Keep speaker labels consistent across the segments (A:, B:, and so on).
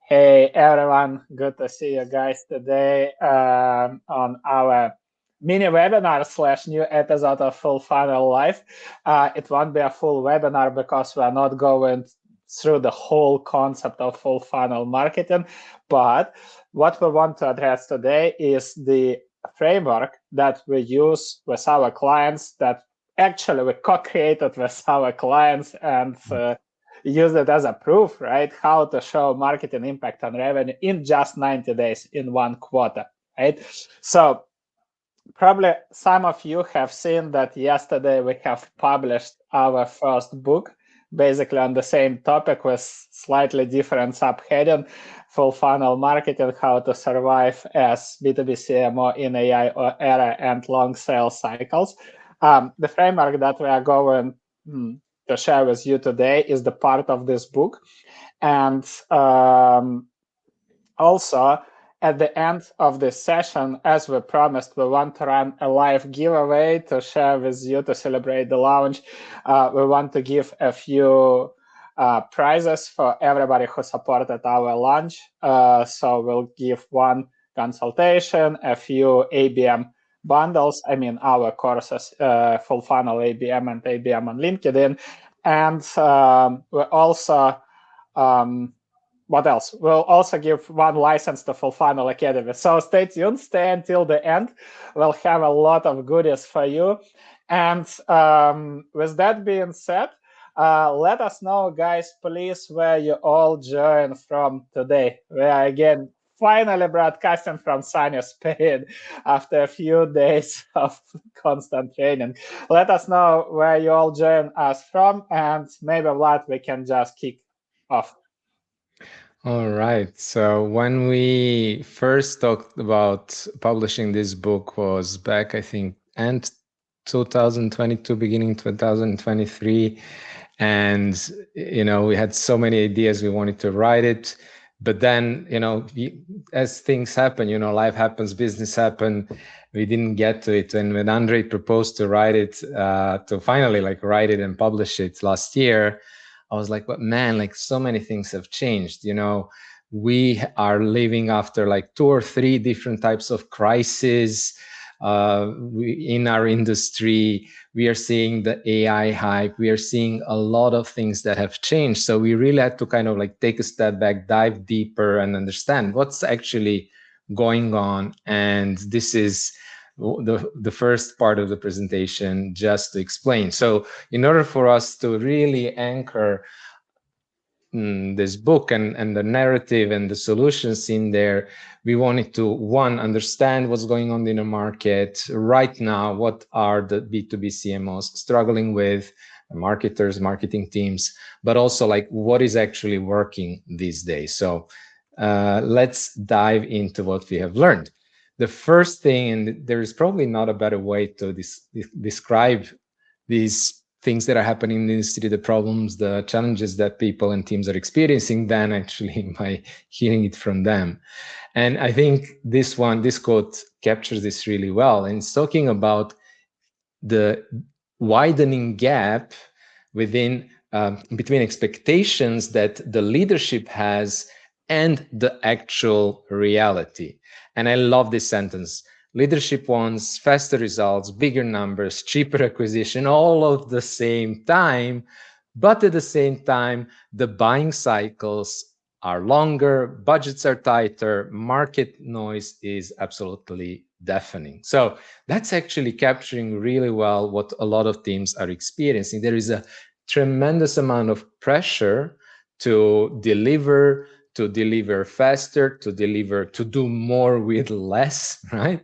A: Hey everyone, good to see you guys today on our mini webinar slash new episode of Full Funnel Live. It won't be a full webinar because we're not going through the whole concept of full funnel marketing, but what we want to address today is the framework that we use with our clients that actually we co-created with our clients and use it as a proof, right? How to show marketing impact on revenue in just 90 days in one quarter, right? So probably some of you have seen that yesterday we have published our first book, basically on the same topic with slightly different subheading, full funnel marketing, how to survive as B2B CMO in AI era and long sales cycles. The framework that we are going to share with you today is the part of this book. And also, at the end of this session, as we promised, we want to run a live giveaway to share with you to celebrate the launch. We want to give a few prizes for everybody who supported our launch. So we'll give one consultation, a few ABM bundles, our courses, Full Funnel ABM and ABM on LinkedIn. And we also, what else? We'll also give one license to Full Funnel Academy. So stay tuned, stay until the end. We'll have a lot of goodies for you. And with that being said, let us know, guys, please, where you all join from today. We are again finally broadcasting from sunny Spain after a few days of constant training. Let us know where you all join us from, and maybe Vlad, we can just kick off.
B: All right. So when we first talked about publishing this book was back, I think, end 2022, beginning 2023. And, we had so many ideas. We wanted to write it. But then, as things happen, life happens, business happen, we didn't get to it. And when Andre proposed to write it, to finally write it and publish it last year, I was like, but man, so many things have changed. We are living after 2 or 3 different types of crises in our industry. We are seeing the AI hype. We are seeing a lot of things that have changed. So we really had to kind of take a step back, dive deeper, and understand what's actually going on. And this is the first part of the presentation, just to explain. So in order for us to really anchor this book and the narrative and the solutions in there, we wanted to, one, understand what's going on in the market right now. What are the B2B CMOs struggling with, marketers, marketing teams, but also what is actually working these days. So let's dive into what we have learned. The first thing, and there is probably not a better way to describe these things that are happening in the industry, the problems, the challenges that people and teams are experiencing, than actually by hearing it from them. And I think this quote captures this really well. And it's talking about the widening gap between expectations that the leadership has and the actual reality. And I love this sentence. Leadership wants faster results, bigger numbers, cheaper acquisition, all at the same time. But at the same time, the buying cycles are longer, budgets are tighter, market noise is absolutely deafening. So that's actually capturing really well what a lot of teams are experiencing. There is a tremendous amount of pressure to deliver faster, to do more with less, right?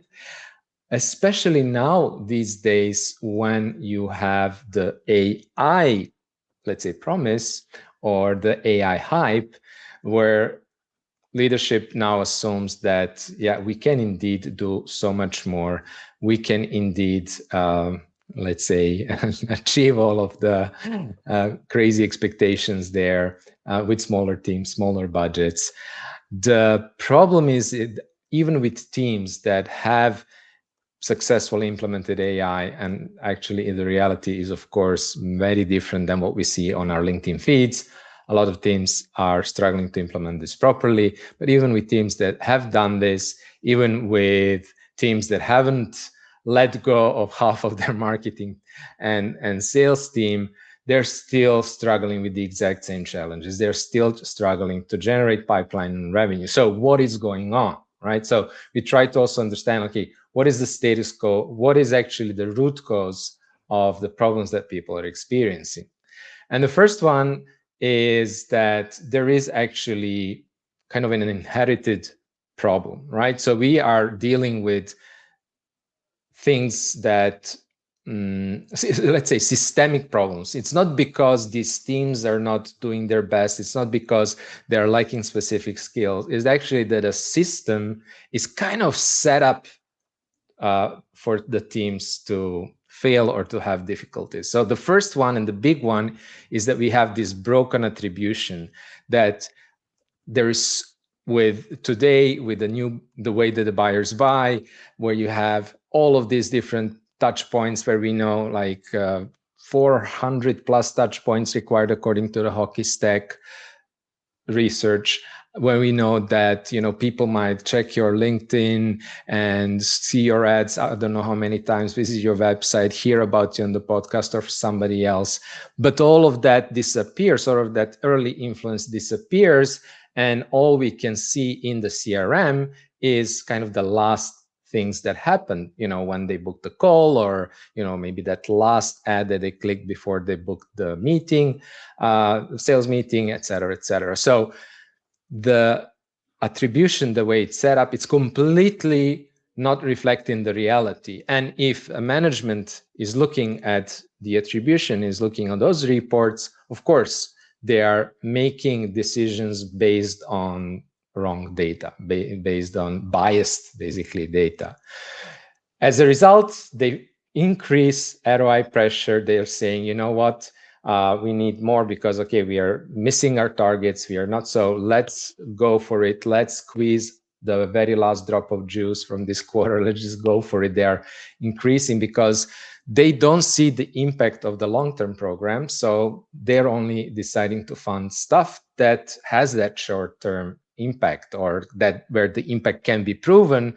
B: Especially now these days when you have the AI, let's say, promise, or the AI hype, where leadership now assumes that, we can indeed do so much more. We can indeed, let's say, achieve all of the crazy expectations there with smaller teams, smaller budgets. The problem is, even with teams that have successfully implemented AI, and actually the reality is, of course, very different than what we see on our LinkedIn feeds. A lot of teams are struggling to implement this properly. But even with teams that have done this, even with teams that haven't let go of half of their marketing and sales team, they're still struggling with the exact same challenges. They're still struggling to generate pipeline and revenue. So what is going on, right? So we try to also understand, okay, what is the status quo? What is actually the root cause of the problems that people are experiencing? And the first one is that there is actually kind of an inherited problem, right? So we are dealing with things that let's say systemic problems. It's not because these teams are not doing their best, it's not because they're lacking specific skills, it's actually that a system is kind of set up for the teams to fail or to have difficulties. So the first one and the big one is that we have this broken attribution that there is with today with the way that the buyers buy, where you have all of these different touch points where we know like 400 plus touch points required according to the hockey stack research, where we know that people might check your LinkedIn and see your ads, I don't know how many times, visit your website, hear about you on the podcast or somebody else, but all of that disappears, sort of that early influence disappears, and all we can see in the CRM is kind of the last things that happen, when they book the call, or maybe that last ad that they click before they book the meeting, sales meeting, et cetera, et cetera. So the attribution, the way it's set up, it's completely not reflecting the reality. And if a management is looking at the attribution, is looking at those reports, of course, they are making decisions based on wrong data, based on biased, basically, data. As a result, they increase ROI pressure. They're saying, you know what, we need more because, okay, we are missing our targets. We are not, so let's go for it. Let's squeeze the very last drop of juice from this quarter. Let's just go for it. They are increasing because they don't see the impact of the long-term program. So they're only deciding to fund stuff that has that short-term impact, or that where the impact can be proven.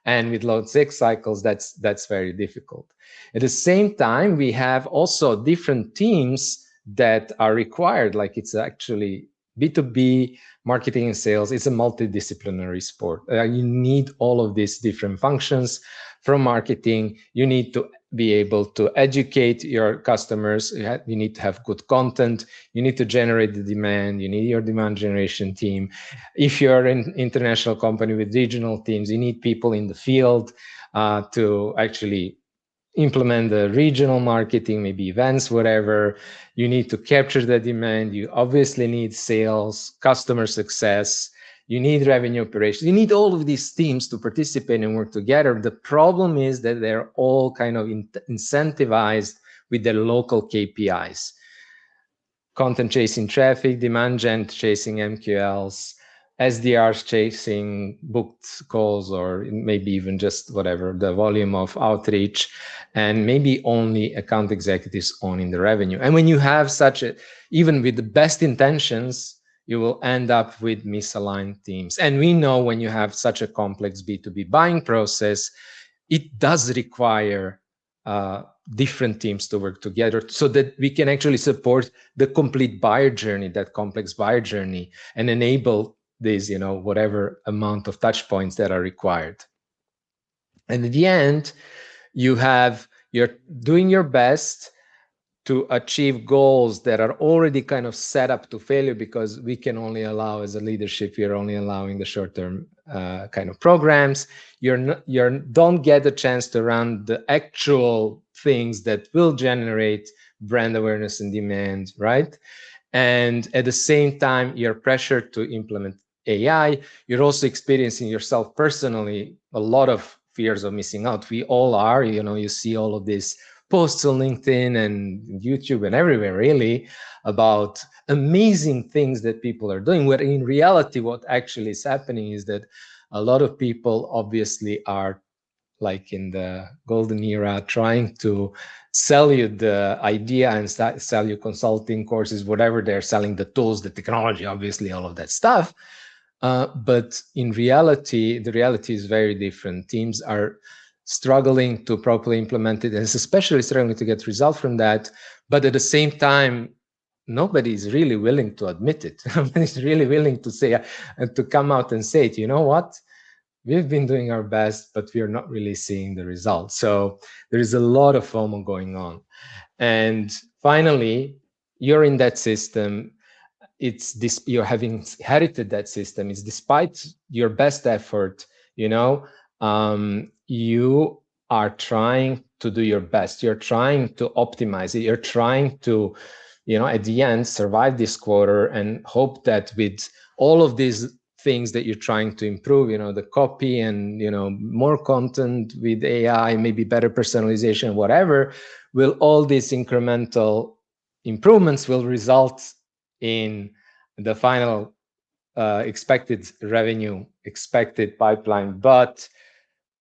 B: And with low sales cycles, that's very difficult. At the same time, we have also different teams that are required. Like, it's actually B2B marketing and sales. It's a multidisciplinary sport. You need all of these different functions from marketing. You need to be able to educate your customers. You need to have good content. You need to generate the demand. You need your demand generation team. If you're an international company with regional teams, you need people in the field to actually implement the regional marketing, maybe events, whatever. You need to capture the demand. You obviously need sales, customer success. You need revenue operations. You need all of these teams to participate and work together. The problem is that they're all kind of incentivized with their local KPIs. Content chasing traffic, demand gen chasing MQLs, SDRs chasing booked calls, or maybe even just whatever, the volume of outreach, and maybe only account executives owning the revenue. And when you have even with the best intentions, you will end up with misaligned teams. And we know when you have such a complex B2B buying process, it does require different teams to work together so that we can actually support the complete buyer journey, that complex buyer journey, and enable these, whatever amount of touch points that are required. And at the end, you're doing your best to achieve goals that are already kind of set up to failure, because we can only allow, as a leadership, we are only allowing the short-term kind of programs. You don't get a chance to run the actual things that will generate brand awareness and demand, right? And at the same time, you're pressured to implement AI. You're also experiencing yourself personally a lot of fears of missing out. We all are. You see all of these posts on LinkedIn and YouTube and everywhere, really, about amazing things that people are doing, where in reality what actually is happening is that a lot of people obviously are like in the golden era, trying to sell you the idea and sell you consulting courses, whatever they're selling, the tools, the technology, obviously, all of that stuff. But in reality, the reality is very different. Teams are struggling to properly implement it, and especially struggling to get results from that. But at the same time, nobody is really willing to admit it. Nobody's really willing to say, to come out and say it. You know what? We've been doing our best, but we are not really seeing the results. So there is a lot of FOMO going on. And finally, you're in that system. It's this, you're having inherited that system. It's despite your best effort, you are trying to do your best. You're trying to optimize it. You're trying to, at the end, survive this quarter and hope that with all of these things that you're trying to improve, the copy and, more content with AI, maybe better personalization, whatever, will all these incremental improvements will result in the final expected revenue, expected pipeline. But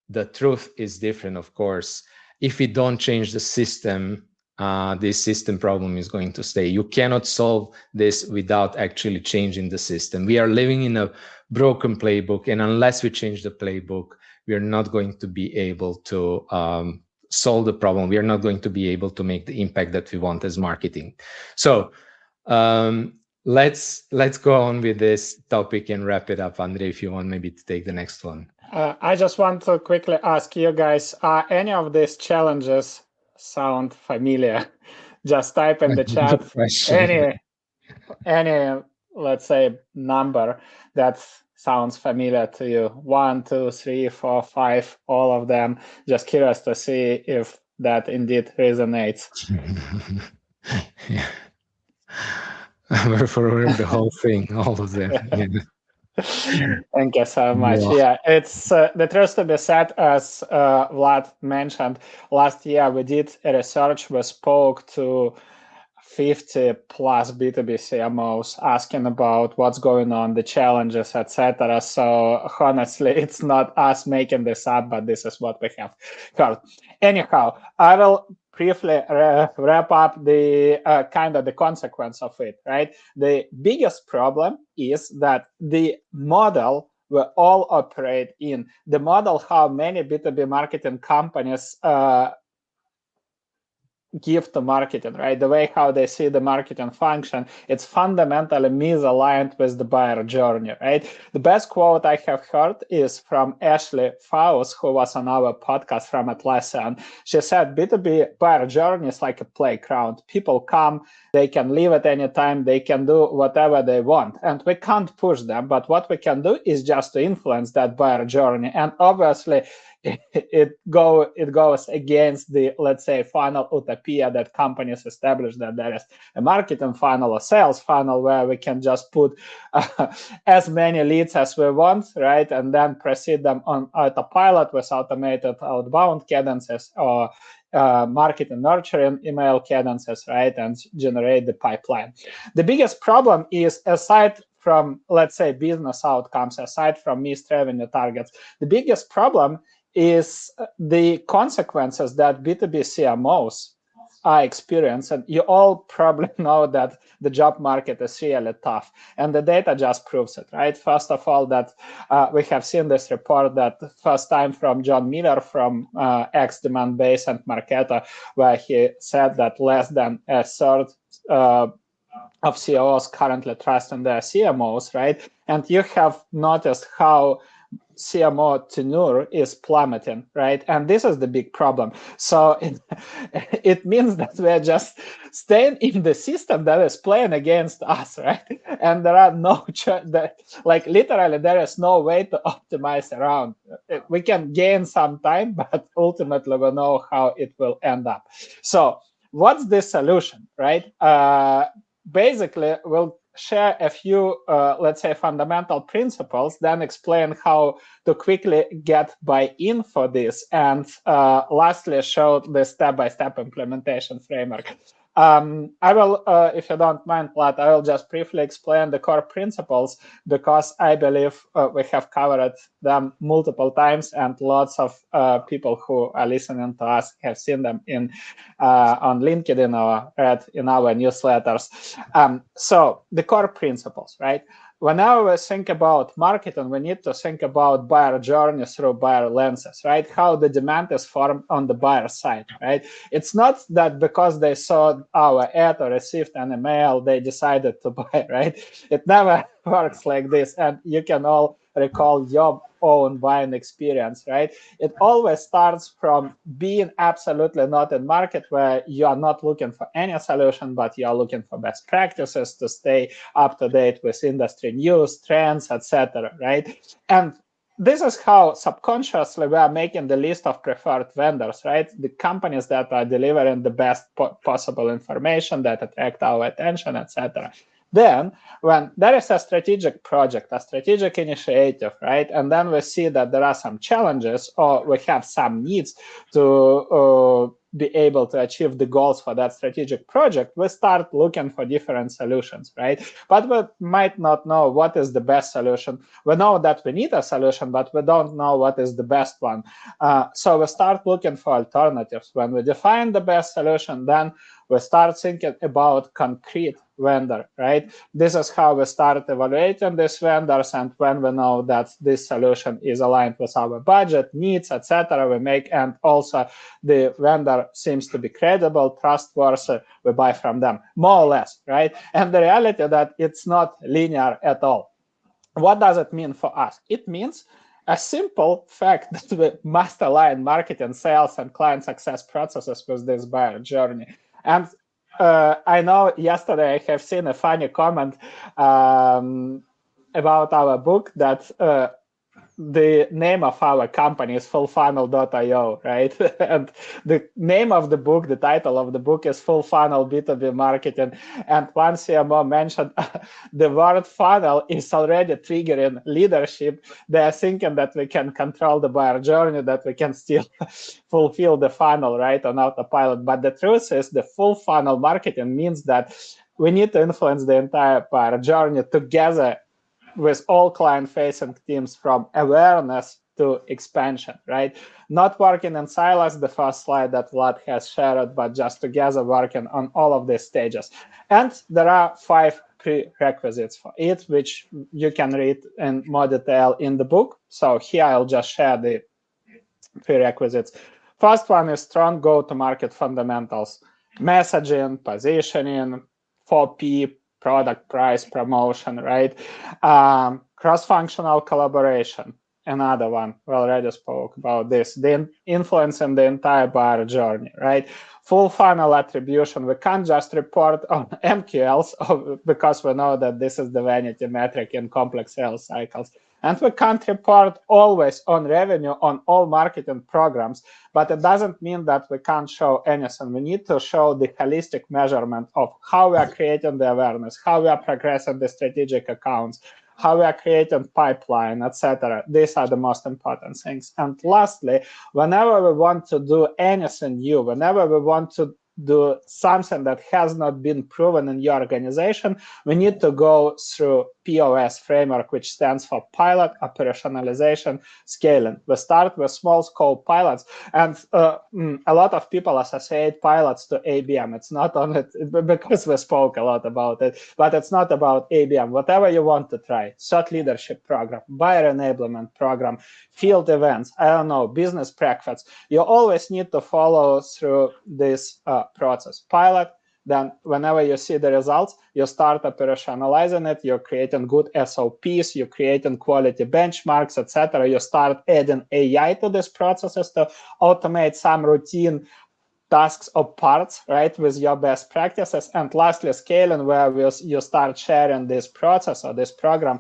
B: the truth is different, of course. If we don't change the system, this system problem is going to stay. You cannot solve this without actually changing the system. We are living in a broken playbook, and unless we change the playbook, we are not going to be able to solve the problem. We are not going to be able to make the impact that we want as marketing. So let's go on with this topic and wrap it up. Andre, if you want maybe to take the next one.
A: I just want to quickly ask you guys, are any of these challenges sound familiar? Just type in the chat any, let's say, number that sounds familiar to you. 1, 2, 3, 4, 5, all of them. Just curious to see if that indeed resonates.
B: Yeah. For the whole thing, all of them. Yeah.
A: Thank you so much. Yeah, it's the truth to be said, as Vlad mentioned, last year we did a research. We spoke to 50 plus B2B CMOs asking about what's going on, the challenges, etc. So honestly, it's not us making this up, but this is what we have heard. Anyhow, I will briefly wrap up the kind of the consequence of it, right? The biggest problem is that the model we all operate in, the model how many B2B marketing companies give to marketing, right? The way how they see the marketing function, it's fundamentally misaligned with the buyer journey, right? The best quote I have heard is from Ashley Faust, who was on our podcast from Atlassian. She said, B2B buyer journey is like a playground. People come, they can leave at any time, they can do whatever they want, and we can't push them. But what we can do is just to influence that buyer journey. And obviously, it goes against the, let's say, funnel utopia that companies establish, that there is a marketing funnel, a sales funnel where we can just put as many leads as we want, right, and then proceed them on autopilot with automated outbound cadences or marketing nurturing email cadences, right, and generate the pipeline. The biggest problem is, aside from, let's say, business outcomes, aside from missed revenue targets, the biggest problem is the consequences that B2B CMOs are experiencing. You all probably know that the job market is really tough, and the data just proves it, right? First of all, that we have seen this report that first time from John Miller from X Demand Base and Marketo, where he said that less than a third of CEOs currently trust in their CMOs, right? And you have noticed how CMO tenure is plummeting, right? And this is the big problem. So it means that we're just staying in the system that is playing against us, right? And there are no, like literally, there is no way to optimize around. We can gain some time, but ultimately we know how it will end up. So what's the solution, right? Basically, we'll share a few, let's say, fundamental principles, then explain how to quickly get buy-in for this, and lastly, show the step-by-step implementation framework. I will, if you don't mind, Vlad, I will just briefly explain the core principles because I believe we have covered them multiple times, and lots of people who are listening to us have seen them in on LinkedIn or read in our newsletters. So the core principles, right? Whenever we think about marketing, we need to think about buyer journey through buyer lenses, right? How the demand is formed on the buyer side, right? It's not that because they saw our ad or received an email, they decided to buy, right? It never works like this. And you can all recall your own buying experience, right? It always starts from being absolutely not in market where you are not looking for any solution, but you are looking for best practices to stay up to date with industry news, trends, etc., right? And this is how subconsciously we are making the list of preferred vendors, right? The companies that are delivering the best possible information that attract our attention, etc. Then, when there is a strategic project, a strategic initiative, right, and then we see that there are some challenges or we have some needs to be able to achieve the goals for that strategic project, we start looking for different solutions, right? But we might not know what is the best solution. We know that we need a solution, but we don't know what is the best one. So we start looking for alternatives. When we define the best solution, then we start thinking about concrete vendor, right? This is how we start evaluating these vendors, and when we know that this solution is aligned with our budget, needs, etc., we make, and also the vendor seems to be credible, trustworthy, we buy from them, more or less, right? And the reality that it's not linear at all. What does it mean for us? It means a simple fact that we must align marketing, sales, and client success processes with this buyer journey. And I know yesterday I have seen a funny comment about our book that the name of our company is fullfunnel.io, right? And the name of the book, the title of the book is Full Funnel B2B Marketing. And one CMO mentioned the word funnel is already triggering leadership. They are thinking that we can control the buyer journey, that we can still fulfill the funnel, right, on autopilot. But the truth is the full funnel marketing means that we need to influence the entire buyer journey together with all client-facing teams from awareness to expansion, right? Not working in silos, the first slide that Vlad has shared, but just together working on all of these stages. And there are 5 prerequisites for it, which you can read in more detail in the book. So here I'll just share the prerequisites. First one is strong go-to-market fundamentals, messaging, positioning, 4P, product, price, promotion, right? Cross-functional collaboration, another one. We already spoke about this. The influence in the entire buyer journey, right? Full funnel attribution. We can't just report on MQLs because we know that this is the vanity metric in complex sales cycles. And we can't report always on revenue on all marketing programs, but it doesn't mean that we can't show anything. We need to show the holistic measurement of how we are creating the awareness, how we are progressing the strategic accounts, how we are creating pipeline, etc. These are the most important things. And lastly, whenever we want to do anything new, whenever we want to do something that has not been proven in your organization, we need to go through POS framework, which stands for pilot, operationalization, scaling. We start with small scope pilots, and a lot of people associate pilots to ABM. It's not only because we spoke a lot about it, but it's not about ABM. Whatever you want to try, thought leadership program, buyer enablement program, field events, I don't know, business breakfasts, you always need to follow through this process. Pilot, then whenever you see the results, you start operationalizing it, you're creating good SOPs, you're creating quality benchmarks, etc. You start adding AI to these processes to automate some routine tasks or parts, right, with your best practices. And lastly, scaling, where you start sharing this process or this program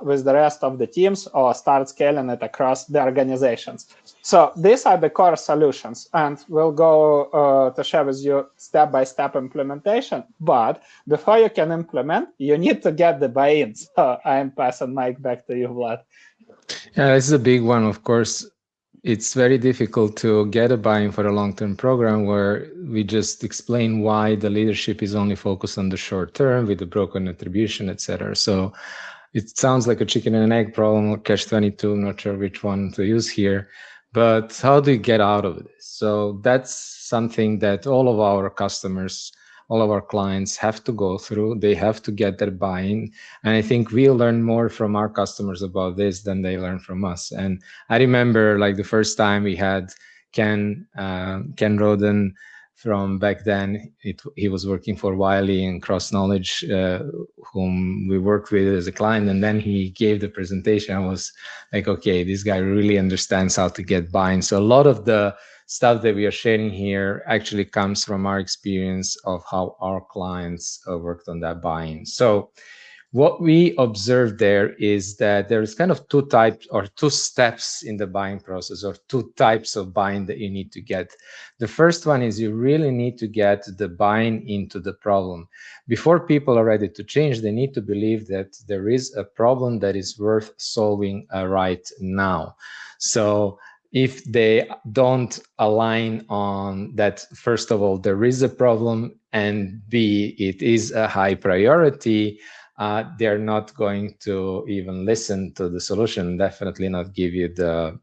A: with the rest of the teams, or start scaling it across the organizations. So these are the core solutions, and we'll go to share with you step-by-step implementation. But before you can implement, you need to get the buy-in. So I'm passing Mike back to you, Vlad.
B: Yeah, this is a big one, of course. it's very difficult to get a buy-in for a long-term program where we just explain why the leadership is only focused on the short term with the broken attribution, etc. So it sounds like a chicken and egg problem or catch 22. I'm not sure which one to use here, but how do you get out of this? So that's something that all of our customers, all of our clients have to go through. They have to get their buy-in. And I think we'll learn more from our customers about this than they learn from us. And I remember like the first time we had Ken Roden from back then. He was working for Wiley and Cross Knowledge, whom we worked with as a client. And then he gave the presentation. I was like, okay, this guy really understands how to get buy-in. So a lot of the stuff that we are sharing here actually comes from our experience of how our clients worked on that buy-in. So what we observed there is that there is kind of two types or two steps in the buying process, or two types of buying that you need to get. The first one is you really need to get the buying into the problem. Before people are ready to change, they need to believe that there is a problem that is worth solving right now. So if they don't align on that, first of all, there is a problem, and B, it is a high priority, they're not going to even listen to the solution, definitely not give you the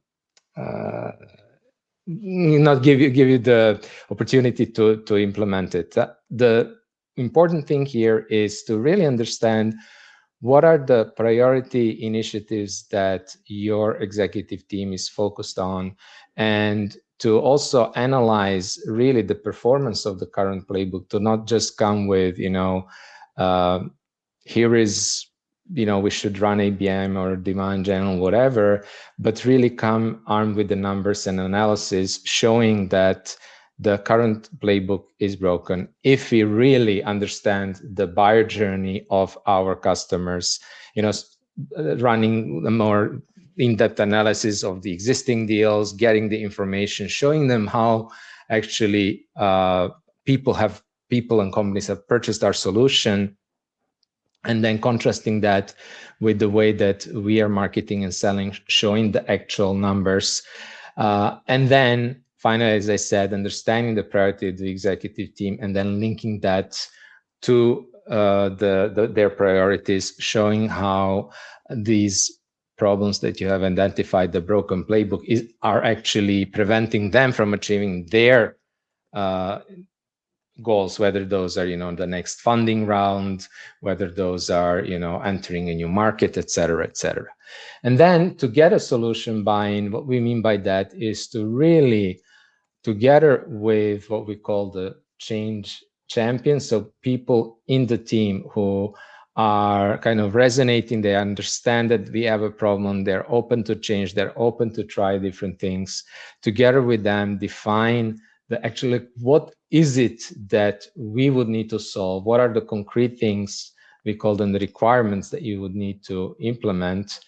B: opportunity to implement it. The important thing here is to really understand what are the priority initiatives that your executive team is focused on, and to also analyze really the performance of the current playbook, to not just come with, uh, here is, we should run ABM or demand general, whatever, but really come armed with the numbers and analysis showing that the current playbook is broken. If we really understand the buyer journey of our customers, running a more in-depth analysis of the existing deals, getting the information, showing them how actually people and companies have purchased our solution, and then contrasting that with the way that we are marketing and selling, showing the actual numbers. And then finally, as I said, understanding the priority of the executive team and then linking that to their priorities, showing how these problems that you have identified, the broken playbook, are actually preventing them from achieving their goals, whether those are, the next funding round, whether those are, entering a new market, et cetera, et cetera. And then to get a solution buy-in, what we mean by that is to really, together with what we call the change champions, so people in the team who are kind of resonating, they understand that we have a problem, they're open to change, they're open to try different things. Together with them, define what is it that we would need to solve? What are the concrete things, we call them the requirements, that you would need to implement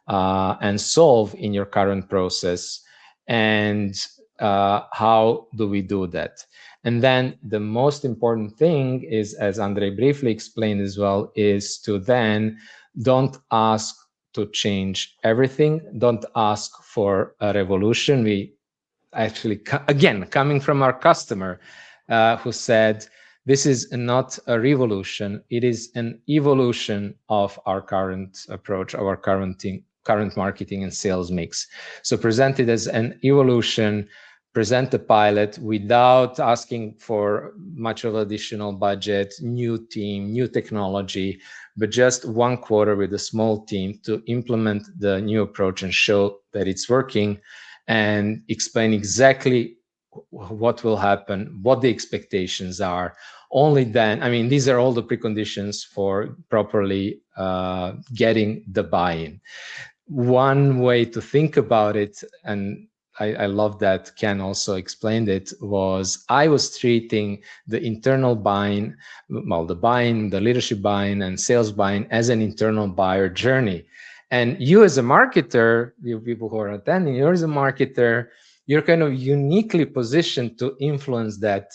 B: and solve in your current process? And how do we do that? And then the most important thing is, as Andrei briefly explained as well, is to then don't ask to change everything. Don't ask for a revolution. We actually, again, coming from our customer who said, this is not a revolution, it is an evolution of our current approach, our current marketing and sales mix. So present it as an evolution, present the pilot without asking for much of additional budget, new team, new technology, but just one quarter with a small team to implement the new approach and show that it's working, and explain exactly what will happen, what the expectations are. Only then, these are all the preconditions for properly getting the buy-in. One way to think about it, and I love that Ken also explained it, was I was treating the internal buying, the leadership buying and sales buying as an internal buyer journey. And you as a marketer, you people who are attending, you're as a marketer, you're kind of uniquely positioned to influence that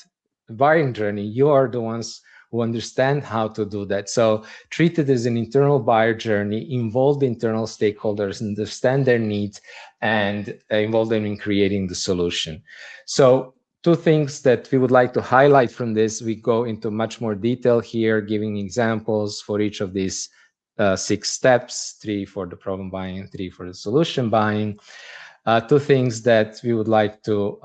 B: buying journey. You are the ones who understand how to do that. So treat it as an internal buyer journey, involve the internal stakeholders, understand their needs, and involve them in creating the solution. So two things that we would like to highlight from this. We go into much more detail here, giving examples for each of these 6 steps, 3 for the problem buying, 3 for the solution buying. Two things that we would like to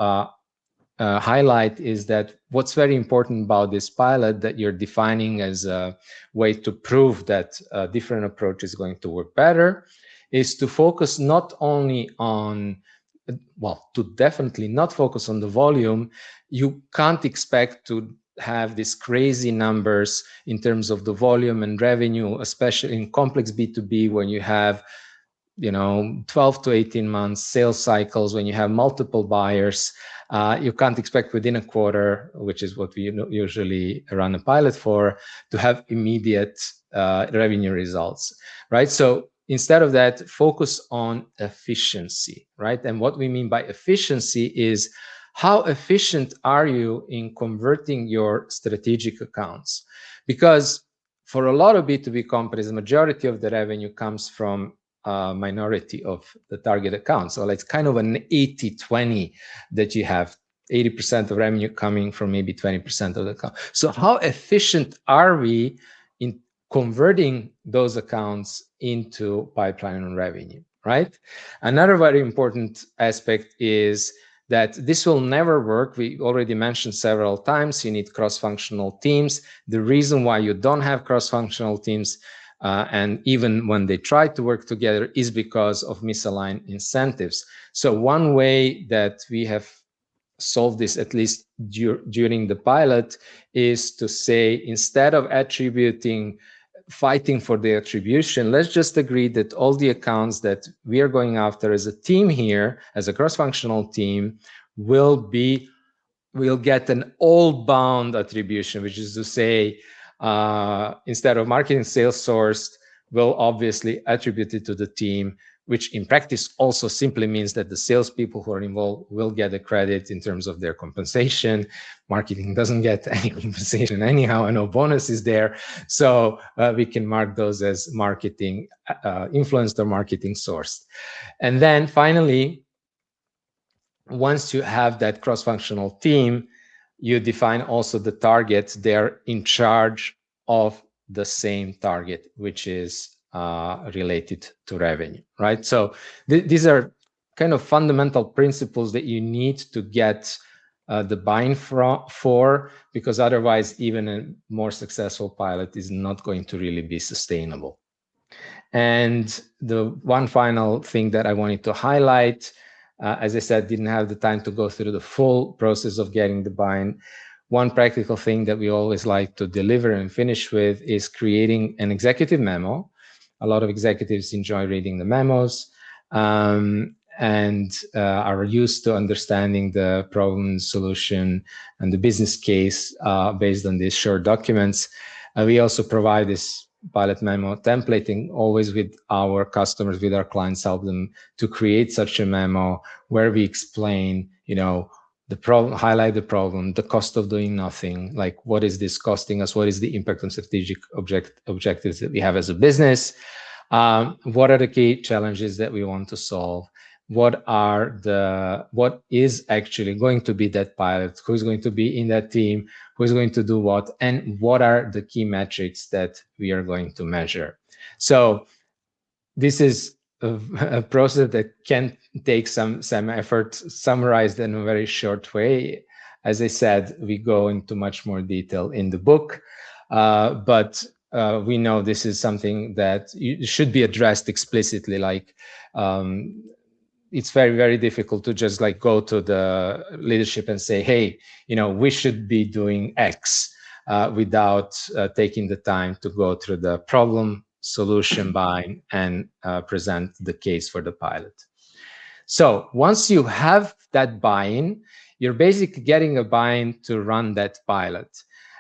B: highlight is that what's very important about this pilot that you're defining as a way to prove that a different approach is going to work better is to focus not only on, well, to definitely not focus on the volume. You can't expect to have these crazy numbers in terms of the volume and revenue, especially in complex B2B when you have 12 to 18 months sales cycles, when you have multiple buyers. You can't expect within a quarter, which is what we usually run a pilot for, to have immediate revenue results, right? So instead of that, focus on efficiency, right? And what we mean by efficiency is how efficient are you in converting your strategic accounts? Because for a lot of B2B companies, the majority of the revenue comes from minority of the target account. So it's kind of an 80-20 that you have 80% of revenue coming from maybe 20% of the account. So how efficient are we in converting those accounts into pipeline and revenue, right? Another very important aspect is that this will never work. We already mentioned several times, you need cross-functional teams. The reason why you don't have cross-functional teams and even when they try to work together is because of misaligned incentives. So one way that we have solved this, at least during the pilot, is to say, instead of fighting for the attribution, let's just agree that all the accounts that we are going after as a team here, as a cross-functional team, will get an all-bound attribution, which is to say, instead of marketing sales sourced, we'll obviously attribute it to the team, which in practice also simply means that the salespeople who are involved will get a credit in terms of their compensation. Marketing doesn't get any compensation anyhow, and no bonus is there. So we can mark those as marketing influenced or marketing sourced. And then finally, once you have that cross-functional team, you define also the targets. They're in charge of the same target, which is related to revenue, right? So these are kind of fundamental principles that you need to get the buy-in for, because otherwise even a more successful pilot is not going to really be sustainable. And the one final thing that I wanted to highlight, as I said, didn't have the time to go through the full process of getting the buy-in. One practical thing that we always like to deliver and finish with is creating an executive memo. A lot of executives enjoy reading the memos and are used to understanding the problem, solution, and the business case based on these short documents. We also provide this pilot memo templating always with our customers, with our clients, help them to create such a memo where we explain, the problem, highlight the problem, the cost of doing nothing, like what is this costing us, what is the impact on strategic objectives that we have as a business, what are the key challenges that we want to solve, what is actually going to be that pilot, who's going to be in that team, who's going to do what, and what are the key metrics that we are going to measure. So this is a process that can take some effort, summarized in a very short way. As I said, we go into much more detail in the book, but we know this is something that should be addressed explicitly. Like it's very, very difficult to just like go to the leadership and say, hey, we should be doing X without taking the time to go through the problem, solution buy-in, and present the case for the pilot. So once you have that buy-in, you're basically getting a buy-in to run that pilot.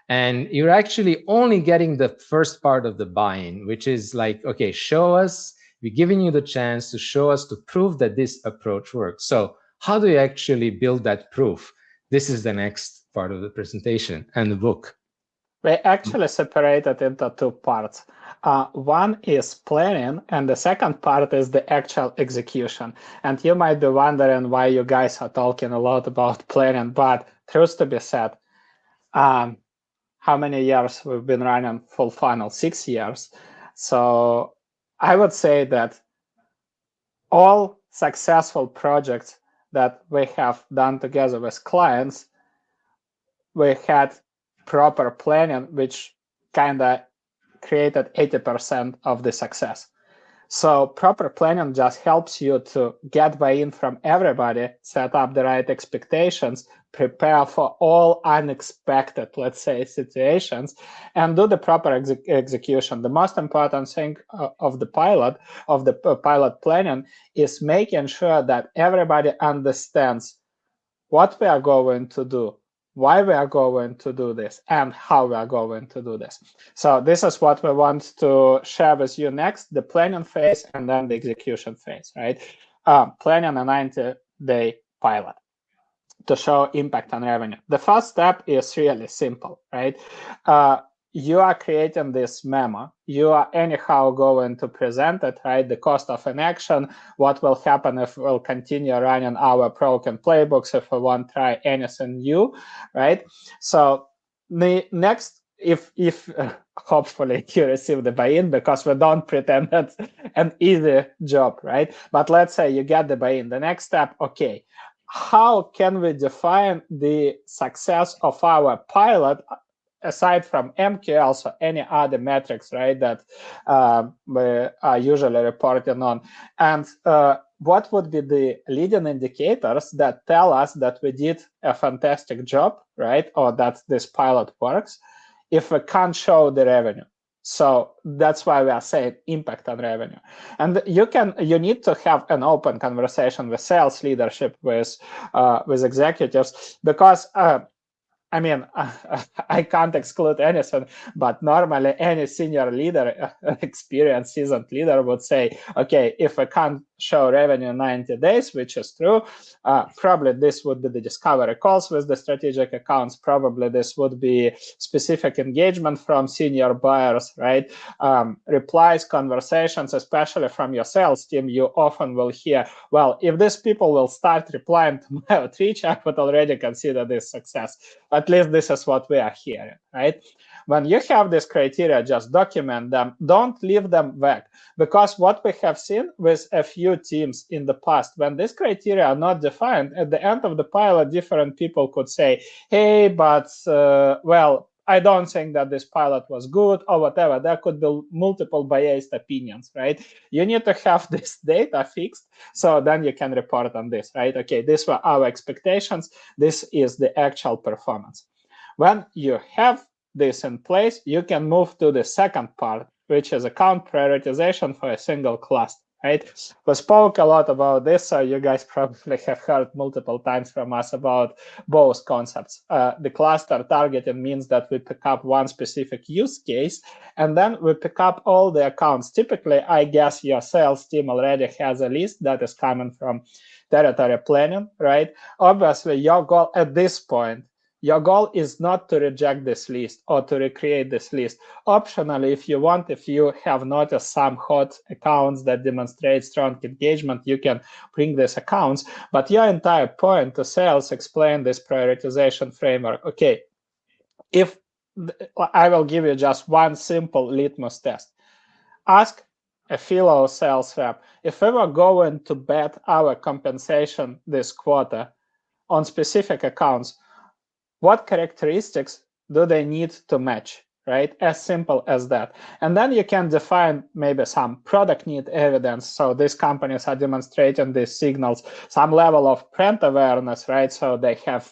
B: And you're actually only getting the first part of the buy-in, which is like, okay, show us, we're giving you the chance to show us, to prove that this approach works. So how do you actually build that proof? This is the next part of the presentation and the book.
A: We actually separate it into two parts. One is planning, and the second part is the actual execution. And you might be wondering why you guys are talking a lot about planning, but truth to be said, how many years we've been running full funnel? 6 years. So I would say that all successful projects that we have done together with clients, we had proper planning, which kind of created 80% of the success. So proper planning just helps you to get buy-in from everybody, set up the right expectations, prepare for all unexpected, let's say, situations, and do the proper execution. The most important thing of the pilot planning is making sure that everybody understands what we are going to do, why we are going to do this, and how we are going to do this. So this is what we want to share with you next, the planning phase and then the execution phase, right? Planning a 90-day pilot to show impact on revenue. The first step is really simple, right? You are creating this memo. You are anyhow going to present it, right? The cost of an action, what will happen if we'll continue running our broken playbooks, if we won't try anything new, right? So the next, if hopefully you receive the buy-in, because we don't pretend that's an easy job, right? But let's say you get the buy-in. The next step, okay, how can we define the success of our pilot aside from MQLs or any other metrics, right, that we are usually reporting on? And what would be the leading indicators that tell us that we did a fantastic job, right, or that this pilot works, if we can't show the revenue? So that's why we are saying impact on revenue. And you need to have an open conversation with sales leadership, with executives, because I mean, I can't exclude anything, but normally any senior leader, experienced, seasoned leader would say, okay, if I can't show revenue in 90 days, which is true, probably this would be the discovery calls with the strategic accounts. Probably this would be specific engagement from senior buyers, right? Replies, conversations, especially from your sales team, you often will hear, well, if these people will start replying to my outreach, I would already consider this success. At least this is what we are hearing, right? When you have this criteria, just document them. Don't leave them vague, because what we have seen with a few teams in the past, when these criteria are not defined, at the end of the pilot, different people could say, hey, but, well, I don't think that this pilot was good or whatever. There could be multiple biased opinions, right? You need to have this data fixed, so then you can report on this, right? Okay, these were our expectations. This is the actual performance. When you have this in place, you can move to the second part, which is account prioritization for a single cluster, right? We spoke a lot about this, so you guys probably have heard multiple times from us about both concepts. The cluster targeting means that we pick up one specific use case, and then we pick up all the accounts. Typically, I guess your sales team already has a list that is coming from territory planning, right? Obviously, your goal at this point, your goal is not to reject this list or to recreate this list. Optionally, if you want, if you have noticed some hot accounts that demonstrate strong engagement, you can bring these accounts. But your entire point to sales explain this prioritization framework. Okay, if I will give you just one simple litmus test. Ask a fellow sales rep, if we were going to bet our compensation this quarter on specific accounts, what characteristics do they need to match, right? As simple as that. And then you can define maybe some product need evidence. So these companies are demonstrating these signals, some level of brand awareness, right? So they have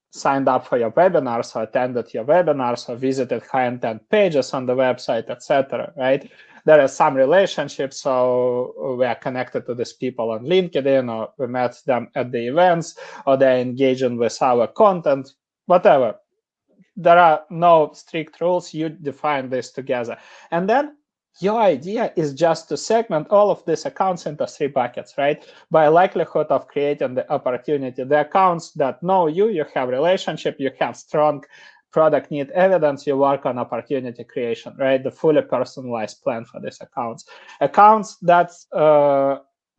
A: signed up for your webinars or attended your webinars or visited high intent pages on the website, etc., right? There is some relationship, so we are connected to these people on LinkedIn, or we met them at the events, or they're engaging with our content, whatever. There are no strict rules. You define this together. And then your idea is just to segment all of these accounts into 3 buckets, right? By likelihood of creating the opportunity. The accounts that know you, you have relationship, you have strong product need evidence, you work on opportunity creation, right? The fully personalized plan for these accounts. Accounts that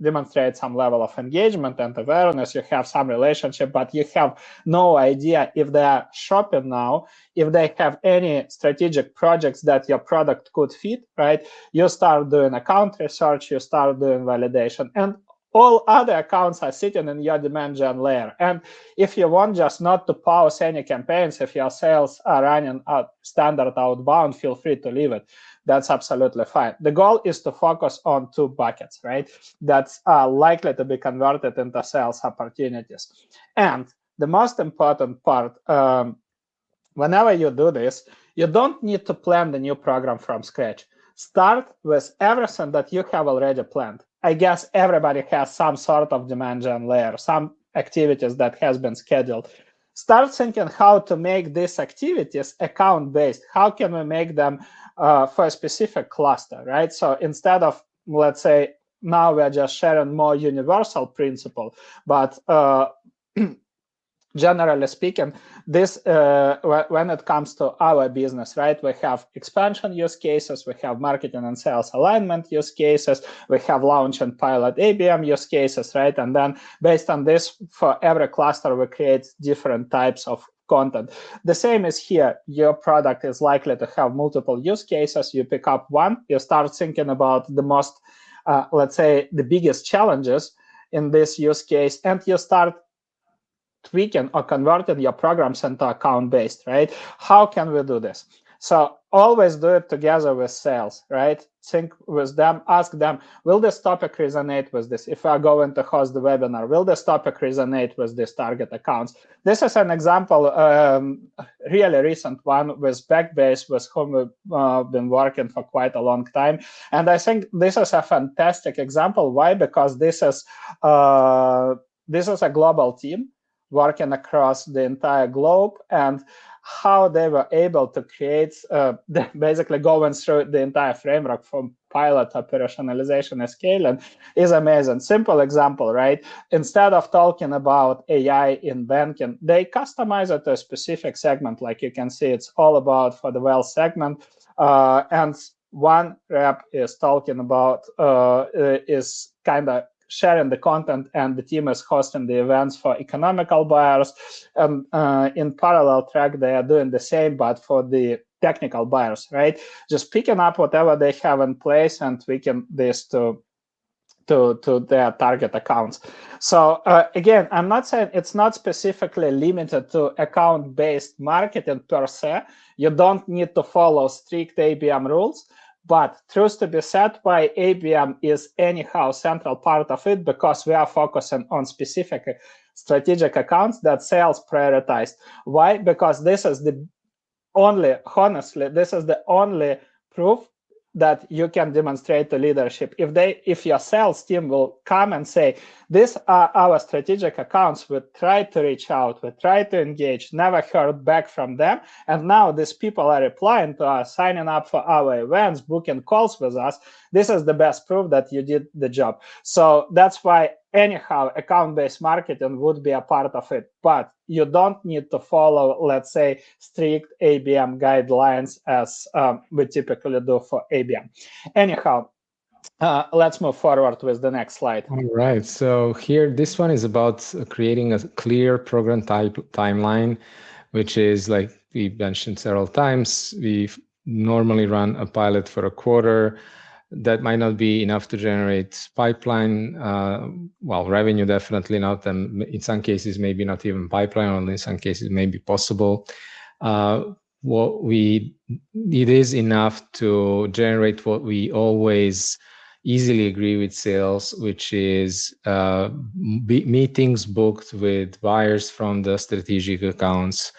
A: demonstrate some level of engagement and awareness, you have some relationship, but you have no idea if they are shopping now, if they have any strategic projects that your product could fit, right? You start doing account research, you start doing validation, and all other accounts are sitting in your demand gen layer. And if you want just not to pause any campaigns, if your sales are running out standard outbound, feel free to leave it. That's absolutely fine. The goal is to focus on 2 buckets, right? That's likely to be converted into sales opportunities. And the most important part, whenever you do this, you don't need to plan the new program from scratch. Start with everything that you have already planned. I guess everybody has some sort of demand gen layer, some activities that has been scheduled. Start thinking how to make these activities account-based. How can we make them for a specific cluster, right? So instead of, let's say, now we're just sharing more universal principle, but generally speaking, this when it comes to our business, right, we have expansion use cases, we have marketing and sales alignment use cases, we have launch and pilot ABM use cases, right? And then based on this, for every cluster, we create different types of content. The same is here. Your product is likely to have multiple use cases. You pick up one, you start thinking about the most, let's say, the biggest challenges in this use case, and you start tweaking or converting your programs into account-based, right? How can we do this? So always do it together with sales, right? Think with them, ask them, will this topic resonate with this? If we are going to host the webinar, will this topic resonate with these target accounts? This is an example, really recent one with Backbase, with whom we've been working for quite a long time. And I think this is a fantastic example. Why? Because this is a global team working across the entire globe, and how they were able to create, basically going through the entire framework from pilot, operationalization, and scaling is amazing. Simple example, right? Instead of talking about AI in banking, they customize it to a specific segment. Like you can see, it's all about for the wealth segment. And one rep is talking about, is kind of sharing the content, and the team is hosting the events for economical buyers. And in parallel track, they are doing the same, but for the technical buyers, right? Just picking up whatever they have in place and tweaking this to their target accounts. So again, I'm not saying it's not specifically limited to account-based marketing per se. You don't need to follow strict ABM rules. But truth to be said, why ABM is anyhow central part of it, because we are focusing on specific strategic accounts that sales prioritized. Why? Because this is the only, honestly, this is the only proof that you can demonstrate to leadership. If your sales team will come and say, these are our strategic accounts, we tried to reach out, we tried to engage, never heard back from them, and now these people are replying to us, signing up for our events, booking calls with us, this is the best proof that you did the job. So that's why anyhow account-based marketing would be a part of it, but you don't need to follow, let's say, strict ABM guidelines as we typically do for ABM. Anyhow, let's move forward with the next slide.
B: All right. So here, this one is about creating a clear program timeline, which is, like we mentioned several times, we normally run a pilot for a quarter. That might not be enough to generate pipeline, well, revenue definitely not, and in some cases maybe not even pipeline, or in some cases maybe possible. It is enough to generate what we always easily agree with sales, which is meetings booked with buyers from the strategic accounts.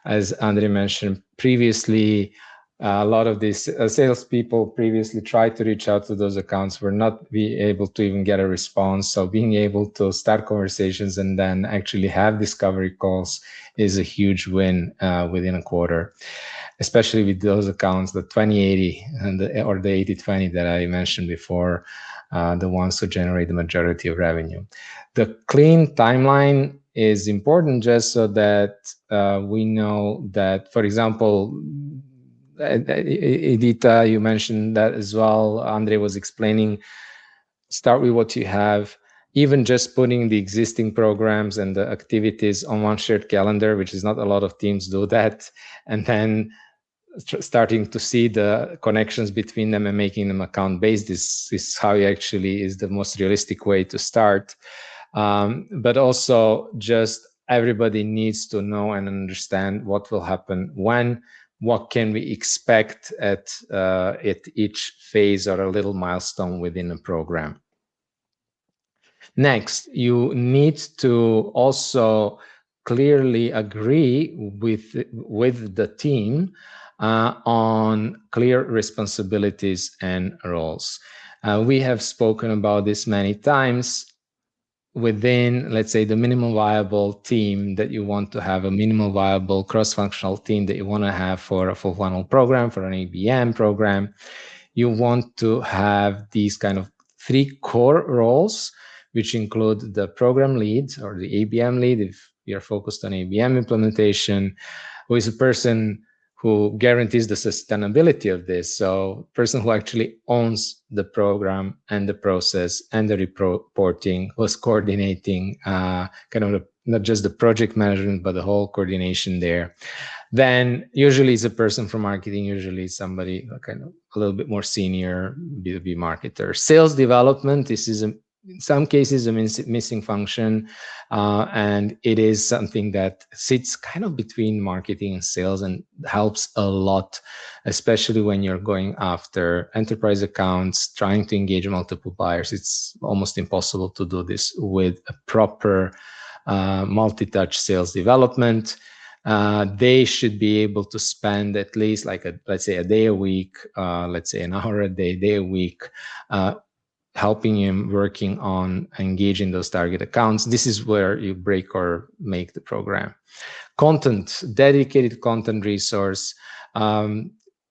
B: As Andre mentioned previously, a lot of these salespeople previously tried to reach out to those accounts, were not be able to even get a response. So being able to start conversations and then actually have discovery calls is a huge win within a quarter, especially with those accounts, the 20/80 or the 80/20 that I mentioned before, the ones who generate the majority of revenue. The clean timeline is important just so that we know that, for example, Edita, you mentioned that as well. Andre was explaining, start with what you have. Even just putting the existing programs and the activities on one shared calendar, which is not a lot of teams do that, and then starting to see the connections between them and making them account based. This is how you actually is the most realistic way to start. But also just everybody needs to know and understand what will happen when, what can we expect at each phase or a little milestone within a program. Next, you need to also clearly agree with the team on clear responsibilities and roles. We have spoken about this many times. Within, let's say, the minimum viable team that you want to have, a minimal viable cross-functional team that you want to have for a full funnel program, for an ABM program, you want to have these kind of 3 core roles, which include the program lead or the ABM lead, if you're focused on ABM implementation, who is a person who guarantees the sustainability of this. So person who actually owns the program and the process and the reporting, who's coordinating kind of not just the project management, but the whole coordination there. Then usually it's a person from marketing, usually somebody kind of a little bit more senior B2B marketer. Sales development, this is in some cases a missing function, and it is something that sits kind of between marketing and sales and helps a lot, especially when you're going after enterprise accounts, trying to engage multiple buyers. It's almost impossible to do this with a proper multi-touch sales development. They should be able to spend at least like let's say a day a week, let's say an hour a day a week, helping him working on engaging those target accounts. This is where you break or make the program. Content, dedicated content resource.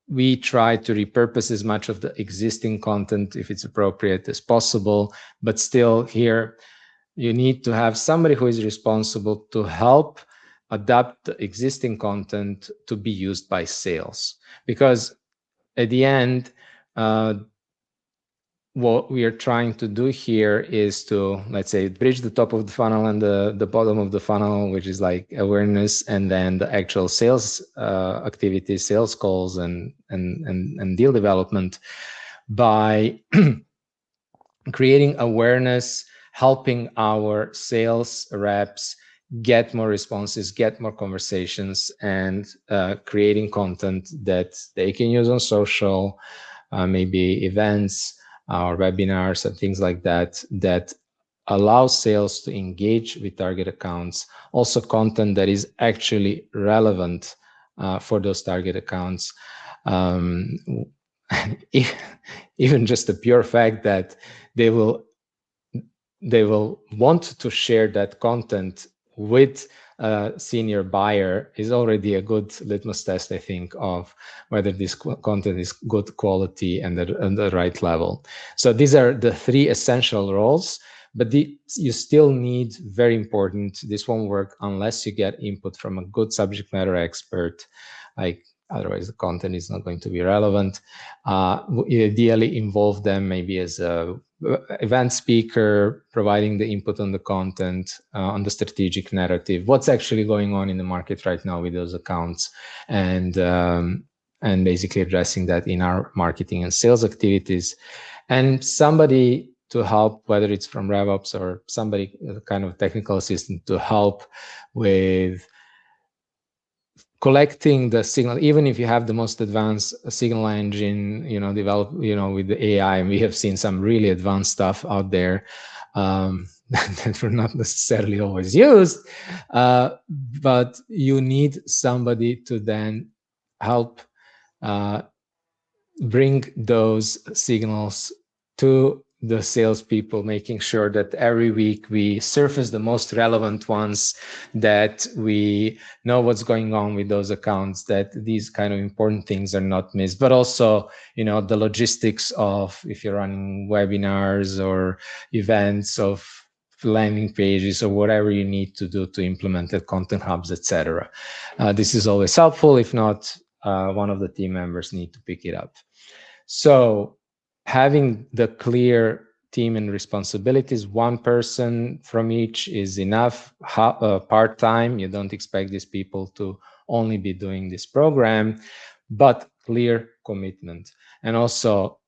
B: We try to repurpose as much of the existing content, if it's appropriate, as possible, but still here, you need to have somebody who is responsible to help adapt the existing content to be used by sales. Because at the end, what we are trying to do here is to, let's say, bridge the top of the funnel and the bottom of the funnel, which is like awareness, and then the actual sales activities, sales calls, and deal development by creating awareness, helping our sales reps get more responses, get more conversations, and creating content that they can use on social, maybe events or webinars and things like that, that allow sales to engage with target accounts. Also content that is actually relevant for those target accounts. Even just the pure fact that they will want to share that content with a senior buyer is already a good litmus test, I think, of whether this content is good quality and at the right level. So these are the 3 essential roles, but you still need, very important, this won't work unless you get input from a good subject matter expert. Like, otherwise the content is not going to be relevant. Ideally involve them maybe as a event speaker, providing the input on the content, on the strategic narrative, what's actually going on in the market right now with those accounts, and basically addressing that in our marketing and sales activities. And somebody to help, whether it's from RevOps or somebody, kind of technical assistant, to help with collecting the signal. Even if you have the most advanced signal engine, develop, with the AI, and we have seen some really advanced stuff out there that were not necessarily always used, but you need somebody to then help bring those signals to the salespeople, making sure that every week we surface the most relevant ones, that we know what's going on with those accounts, that these kind of important things are not missed. But also, the logistics of, if you're running webinars or events, of landing pages or whatever you need to do to implement the content hubs, etc. This is always helpful. If not, one of the team members need to pick it up. So having the clear team and responsibilities, one person from each is enough. Part-time, you don't expect these people to only be doing this program, but clear commitment. And also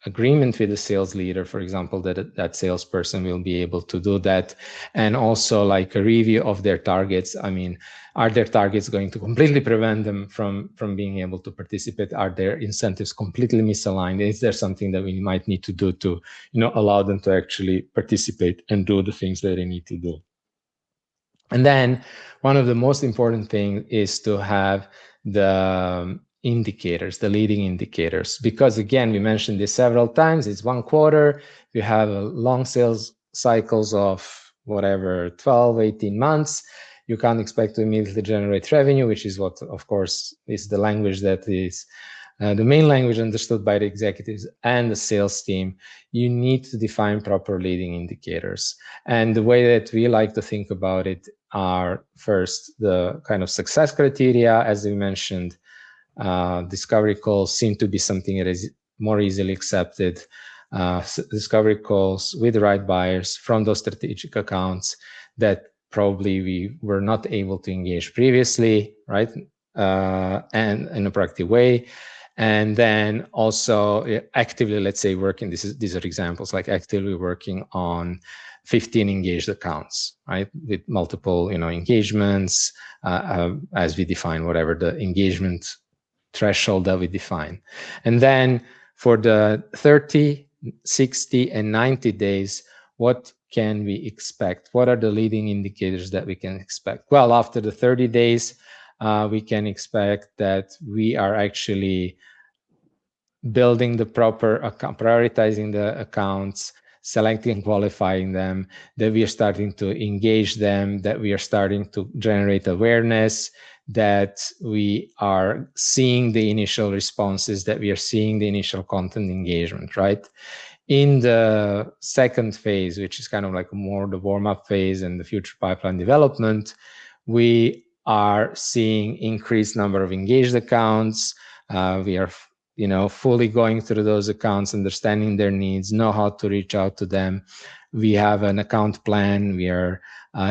B: agreement with the sales leader, for example, that salesperson will be able to do that. And also like a review of their targets. I mean, are their targets going to completely prevent them from being able to participate? Are their incentives completely misaligned? Is there something that we might need to do to, allow them to actually participate and do the things that they need to do? And then one of the most important things is to have the indicators, the leading indicators, because again, we mentioned this several times, it's 1 quarter, you have long sales cycles of whatever, 12, 18 months, you can't expect to immediately generate revenue, which is what, of course, is the language that is the main language understood by the executives and the sales team. You need to define proper leading indicators. And the way that we like to think about it are first the kind of success criteria, as we mentioned. Discovery calls seem to be something that is more easily accepted. Discovery calls with the right buyers from those strategic accounts that probably we were not able to engage previously, right? And in a proactive way. And then also actively, let's say, working, these are examples, like actively working on 15 engaged accounts, right? With multiple, engagements, as we define whatever the engagement threshold that we define. And then for the 30, 60, and 90 days, what can we expect? What are the leading indicators that we can expect? Well, after the 30 days, we can expect that we are actually building the proper account, prioritizing the accounts, selecting and qualifying them, that we are starting to engage them, that we are starting to generate awareness, that we are seeing the initial responses, that we are seeing the initial content engagement, right? In the second phase, which is kind of like more the warm-up phase and the future pipeline development, we are seeing increased number of engaged accounts. We are fully going through those accounts, understanding their needs, know how to reach out to them. We have an account plan. We are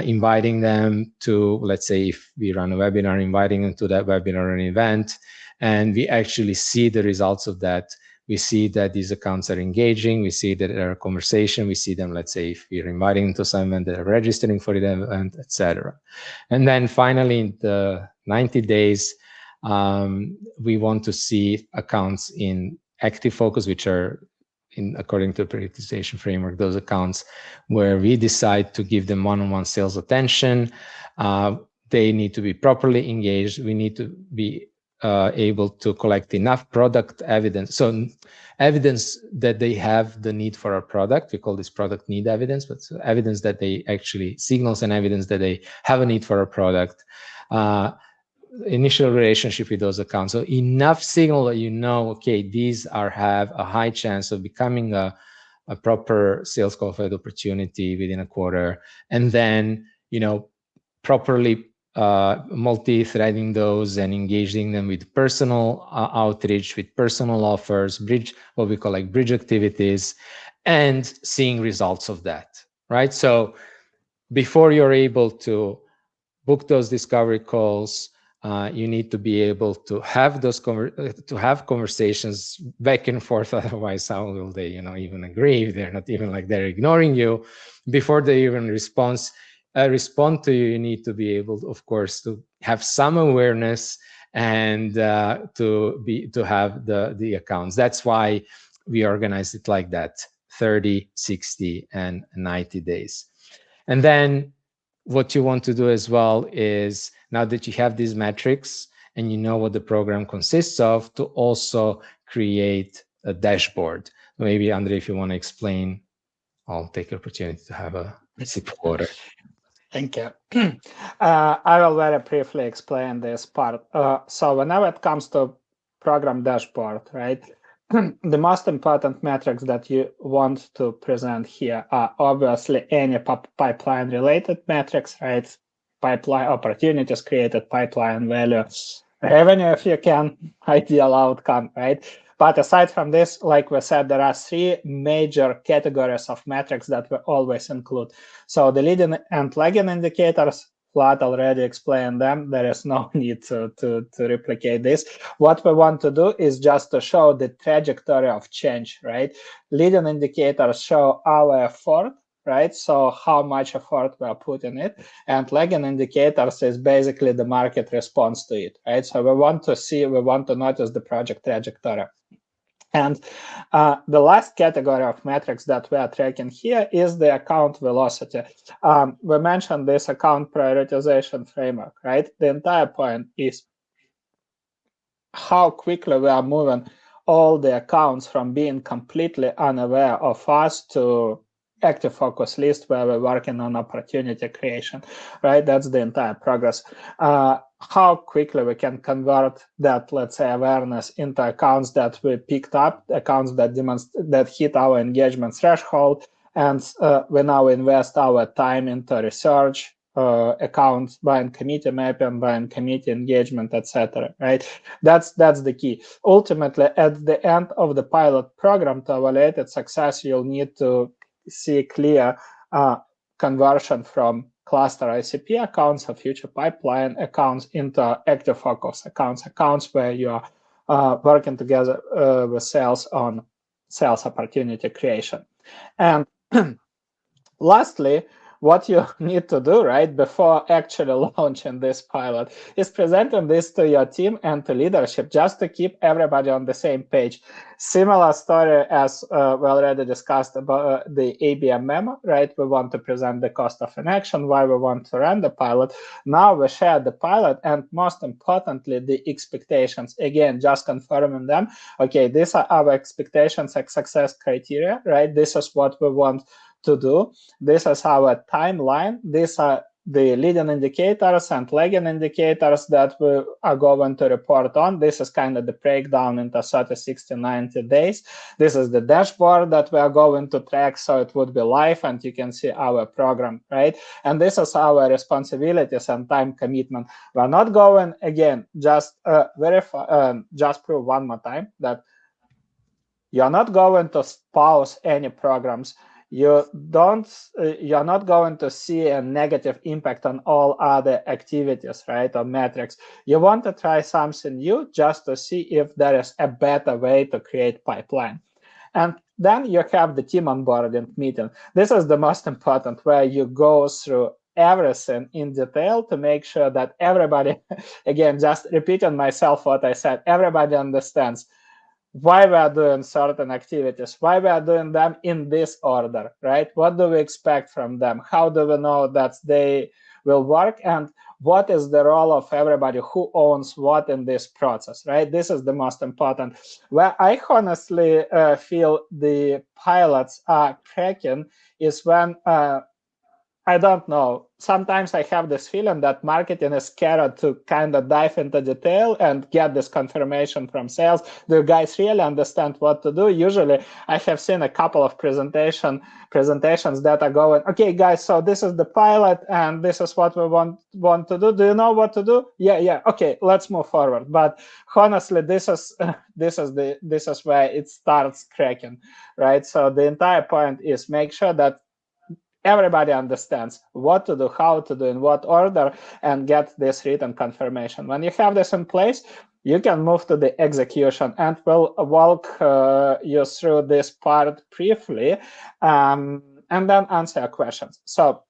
B: inviting them to, let's say, if we run a webinar, inviting them to that webinar or an event, and we actually see the results of that. We see that these accounts are engaging. We see that there are conversation. We see them, let's say, if we're inviting them to some event, they're registering for the event, etc. And then finally, in the 90 days, we want to see accounts in active focus, which are, according to the prioritization framework, those accounts where we decide to give them one-on-one sales attention. They need to be properly engaged. We need to be able to collect enough product evidence. So evidence that they have the need for our product. We call this product need evidence, but evidence that they actually, signals and evidence that they have a need for our product. Initial relationship with those accounts. So enough signal that okay, these have a high chance of becoming a proper sales qualified opportunity within a quarter. And then, properly multi-threading those and engaging them with personal outreach, with personal offers, what we call like bridge activities, and seeing results of that, right? So before you're able to book those discovery calls, you need to be able to have those conversations back and forth. Otherwise, how will they, even agree if they're not even like they're ignoring you? Before they even respond to you, you need to be able, of course, to have some awareness and to have the accounts. That's why we organize it like that: 30, 60, and 90 days. And then what you want to do as well is, now that you have these metrics and you know what the program consists of, to also create a dashboard. Maybe, Andre, if you want to explain, I'll take the opportunity to have a sip of water.
A: Thank you. I will very briefly explain this part. So whenever it comes to program dashboard, right, the most important metrics that you want to present here are obviously any pipeline related metrics, right? Pipeline opportunities created, pipeline value, revenue if you can, ideal outcome, right? But aside from this, like we said, there are three major categories of metrics that we always include. So the leading and lagging indicators, Vlad already explained them. There is no need to replicate this. What we want to do is just to show the trajectory of change, right? Leading indicators show our effort, right? So how much effort we are putting it, and lagging indicators is basically the market response to it, right? So we want to notice the project trajectory. And the last category of metrics that we are tracking here is the account velocity. We mentioned this account prioritization framework, right? The entire point is how quickly we are moving all the accounts from being completely unaware of us to active focus list where we're working on opportunity creation, right? That's the entire progress. How quickly we can convert that, let's say, awareness into accounts that we picked up, accounts that hit our engagement threshold, and we now invest our time into research, accounts, buying committee mapping, buying committee engagement, etc. Right? That's the key. Ultimately, at the end of the pilot program, to evaluate its success, you'll need to see clear conversion from cluster ICP accounts or future pipeline accounts into active focus accounts where you are working together with sales on sales opportunity creation. And lastly, what you need to do, right, before actually launching this pilot is presenting this to your team and to leadership just to keep everybody on the same page. Similar story as we already discussed about the ABM memo, right? We want to present the cost of inaction, why we want to run the pilot. Now we share the pilot and most importantly, the expectations. Again, just confirming them. Okay, these are our expectations and success criteria, right? This is what we want to do. This is our timeline. These are the leading indicators and lagging indicators that we are going to report on. This is kind of the breakdown into 30, 60, 90 days. This is the dashboard that we are going to track, so it would be live and you can see our program, right? And this is our responsibilities and time commitment. We're not going, again, just verify, just prove one more time that you're not going to pause any programs. You're not going to see a negative impact on all other activities, right, or metrics. You want to try something new just to see if there is a better way to create pipeline. And then you have the team onboarding meeting. This is the most important, where you go through everything in detail to make sure that everybody, again, just repeating myself what I said, everybody understands why we are doing certain activities, why we are doing them in this order, right? What do we expect from them? How do we know that they will work? And what is the role of everybody who owns what in this process, right? This is the most important. Where I honestly feel the pilots are cracking is when I don't know. Sometimes I have this feeling that marketing is scared to kind of dive into detail and get this confirmation from sales. Do you guys really understand what to do? Usually I have seen a couple of presentations that are going, okay, guys, so this is the pilot and this is what we want to do. Do you know what to do? Yeah. Okay, let's move forward. But honestly, this is where it starts cracking, right? So the entire point is make sure that everybody understands what to do, how to do, in what order, and get this written confirmation. When you have this in place, you can move to the execution, and we'll walk you through this part briefly, and then answer your questions. So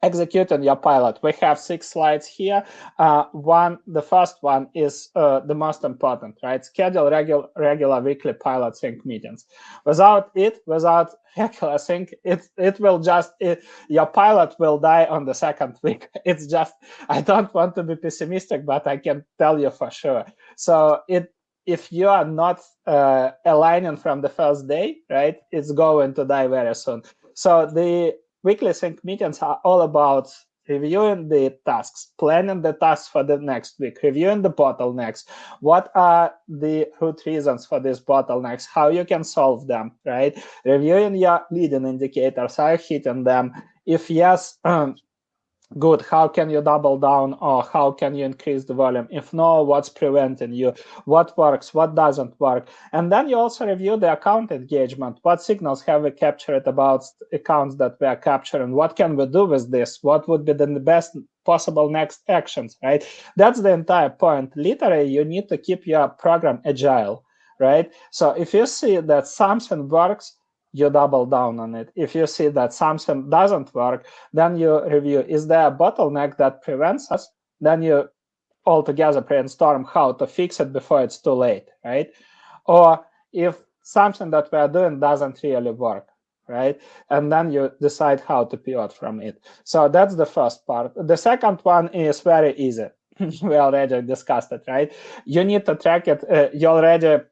A: executing your pilot. We have 6 slides here. The first one is the most important, right? Schedule regular weekly pilot sync meetings. Without regular sync, your pilot will die on the second week. It's just, I don't want to be pessimistic, but I can tell you for sure. So if you are not aligning from the first day, right, it's going to die very soon. So the weekly sync meetings are all about reviewing the tasks, planning the tasks for the next week, reviewing the bottlenecks. What are the root reasons for these bottlenecks? How you can solve them, right? Reviewing your leading indicators, are you hitting them? If yes, good, how can you double down, or how can you increase the volume? If no, what's preventing you? What works, what doesn't work? And then you also review the account engagement. What signals have we captured about accounts that we are capturing? What can we do with this? What would be the best possible next actions, right? That's the entire point. Literally, you need to keep your program agile, right? So if you see that something works, you double down on it. If you see that something doesn't work, then you review, is there a bottleneck that prevents us? Then you altogether brainstorm how to fix it before it's too late, right? Or if something that we are doing doesn't really work, right? And then you decide how to pivot from it. So that's the first part. The second one is very easy. We already discussed it, right? You need to track it. You already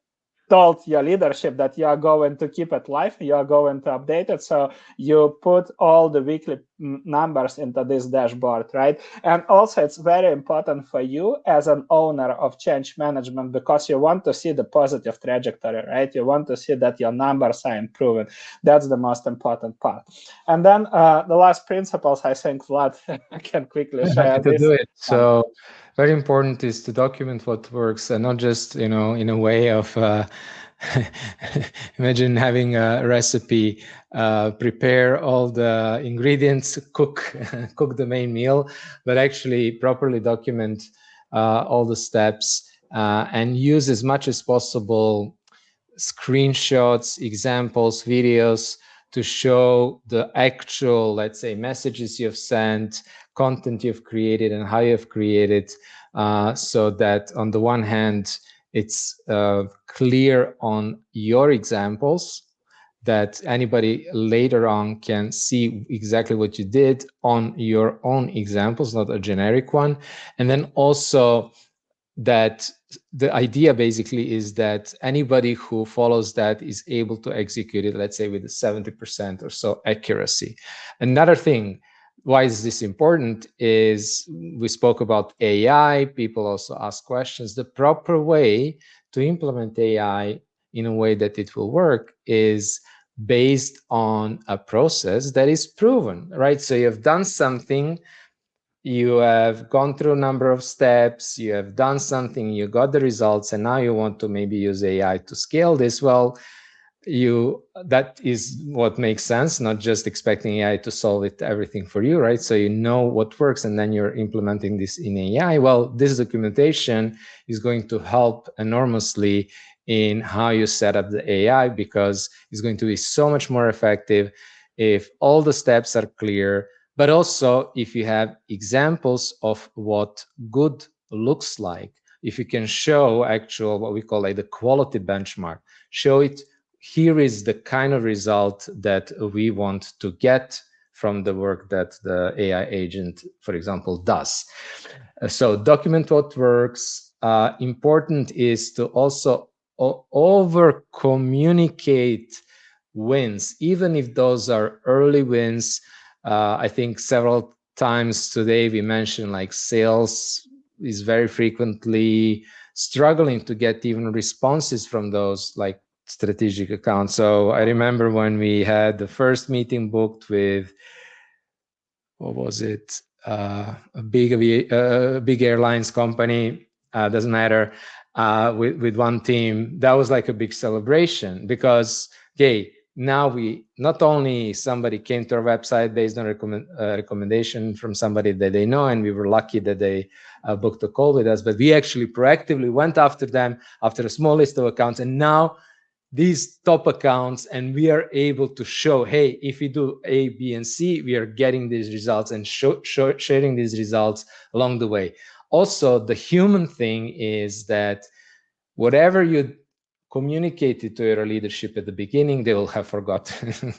A: told your leadership that you are going to keep it live, you are going to update it. So you put all the weekly numbers into this dashboard, right? And also it's very important for you as an owner of change management, because you want to see the positive trajectory, right? You want to see that your numbers are improving. That's the most important part. And then the last principles, I think Vlad can quickly
B: I'm
A: share
B: happy to
A: this
B: do it.
A: one.
B: So very important is to document what works, and not just in a way of imagine having a recipe, prepare all the ingredients, cook cook the main meal, but actually properly document all the steps, and use as much as possible screenshots, examples, videos to show the actual, let's say, messages you've sent, content you've created, and how you've created, so that on the one hand, it's clear on your examples, that anybody later on can see exactly what you did on your own examples, not a generic one. And then also that the idea basically is that anybody who follows that is able to execute it, let's say with a 70% or so accuracy. Another thing, why is this important, is we spoke about AI. People also ask questions. The proper way to implement AI in a way that it will work is based on a process that is proven, right? So you've done something, you have gone through a number of steps, you have done something, you got the results, and now you want to maybe use AI to scale this. Well, that is what makes sense, not just expecting AI to solve it everything for you, right? So you know what works, and then you're implementing this in AI. Well, this documentation is going to help enormously in how you set up the AI, because it's going to be so much more effective if all the steps are clear, but also if you have examples of what good looks like. If you can show actual, what we call like the quality benchmark, show it, here is the kind of result that we want to get from the work that the AI agent, for example, does. So document what works. Important is to also over communicate wins, even if those are early wins. I think several times today we mentioned like sales is very frequently struggling to get even responses from those like strategic accounts. So I remember when we had the first meeting booked with, what was it, a big airlines company, doesn't matter, with one team. That was like a big celebration, because okay, now we not only somebody came to our website based on recommendation from somebody that they know, and we were lucky that they booked a call with us, but we actually proactively went after them after a small list of accounts, and now these top accounts, and we are able to show, hey, if we do A, B, and C, we are getting these results, and sharing these results along the way. Also, the human thing is that whatever you communicated to your leadership at the beginning, they will have forgotten.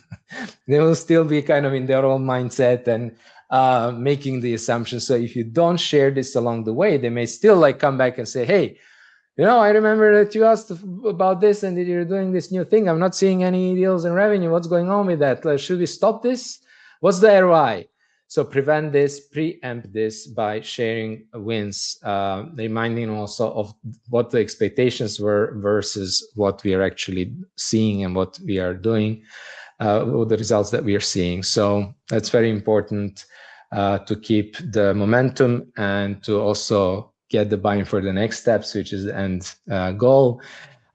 B: They will still be kind of in their own mindset and making the assumptions. So if you don't share this along the way, they may still like come back and say, hey, I remember that you asked about this and that you're doing this new thing. I'm not seeing any deals in revenue. What's going on with that? Should we stop this? What's the ROI? So prevent this, preempt this by sharing wins, reminding also of what the expectations were versus what we are actually seeing and what we are doing, the results that we are seeing. So that's very important to keep the momentum and to also get the buy-in for the next steps, which is the end goal.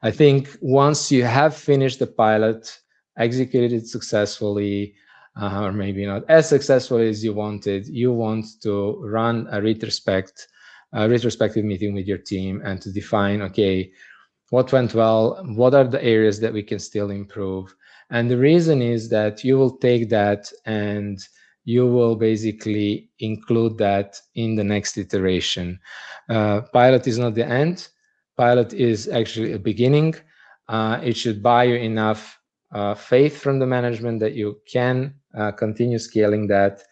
B: I think once you have finished the pilot, executed it successfully, or maybe not as successfully as you wanted, you want to run a retrospective meeting with your team and to define, okay, what went well, what are the areas that we can still improve. And the reason is that you will take that and you will basically include that in the next iteration. Pilot is not the end. Pilot is actually a beginning. It should buy you enough faith from the management that you can continue scaling that.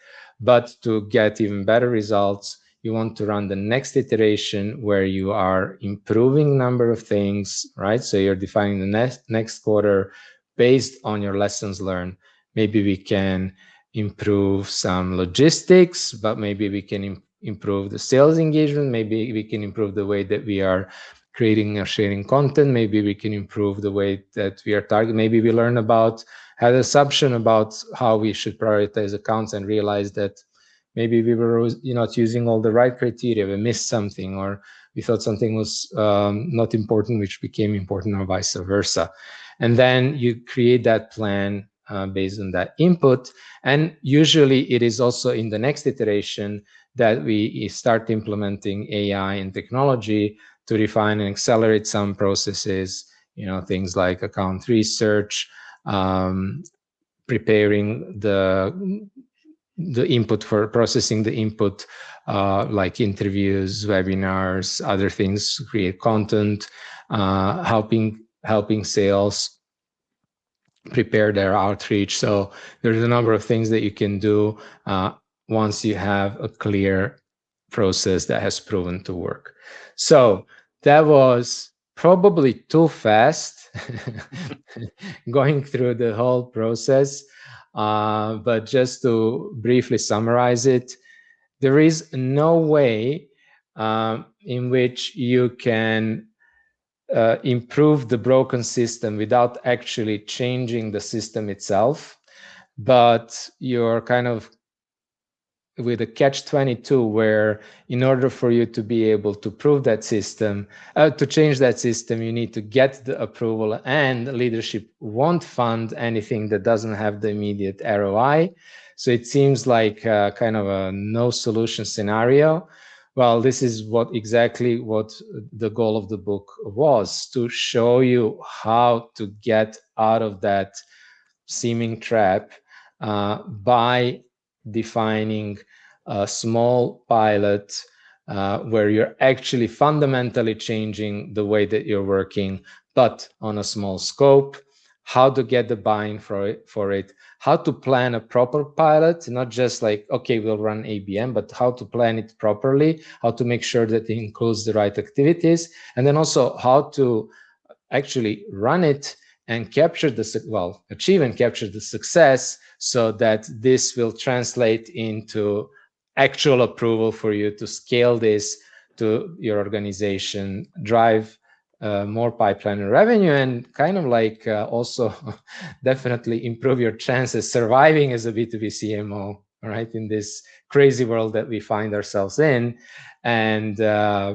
B: But to get even better results, you want to run the next iteration where you are improving number of things, right? So you're defining the next quarter based on your lessons learned. Maybe we can improve some logistics, but maybe we can improve the sales engagement. Maybe we can improve the way that we are creating or sharing content. Maybe we can improve the way that we are targeting. Maybe we learn about, had assumption about how we should prioritize accounts and realize that maybe we were not using all the right criteria, we missed something, or we thought something was not important, which became important, or vice versa. And then you create that plan based on that input. And usually it is also in the next iteration that we start implementing AI and technology to refine and accelerate some processes, things like account research, preparing the input for processing the input, like interviews, webinars, other things, create content, helping sales prepare their outreach. So there's a number of things that you can do once you have a clear process that has proven to work. So that was probably too fast going through the whole process. But just to briefly summarize it, there is no way in which you can improve the broken system without actually changing the system itself. But you're kind of with a catch-22 where in order for you to be able to prove that system, to change that system, you need to get the approval, and leadership won't fund anything that doesn't have the immediate ROI. So it seems like kind of a no solution scenario. Well, this is exactly what the goal of the book was, to show you how to get out of that seeming trap by defining a small pilot where you're actually fundamentally changing the way that you're working, but on a small scope, how to get the buy-in for it, how to plan a proper pilot, not just like, okay, we'll run ABM, but how to plan it properly, how to make sure that it includes the right activities, and then also how to actually run it and achieve and capture the success, so that this will translate into actual approval for you to scale this to your organization, drive more pipeline and revenue, and kind of like also definitely improve your chances surviving as a B2B CMO, right, in this crazy world that we find ourselves in, and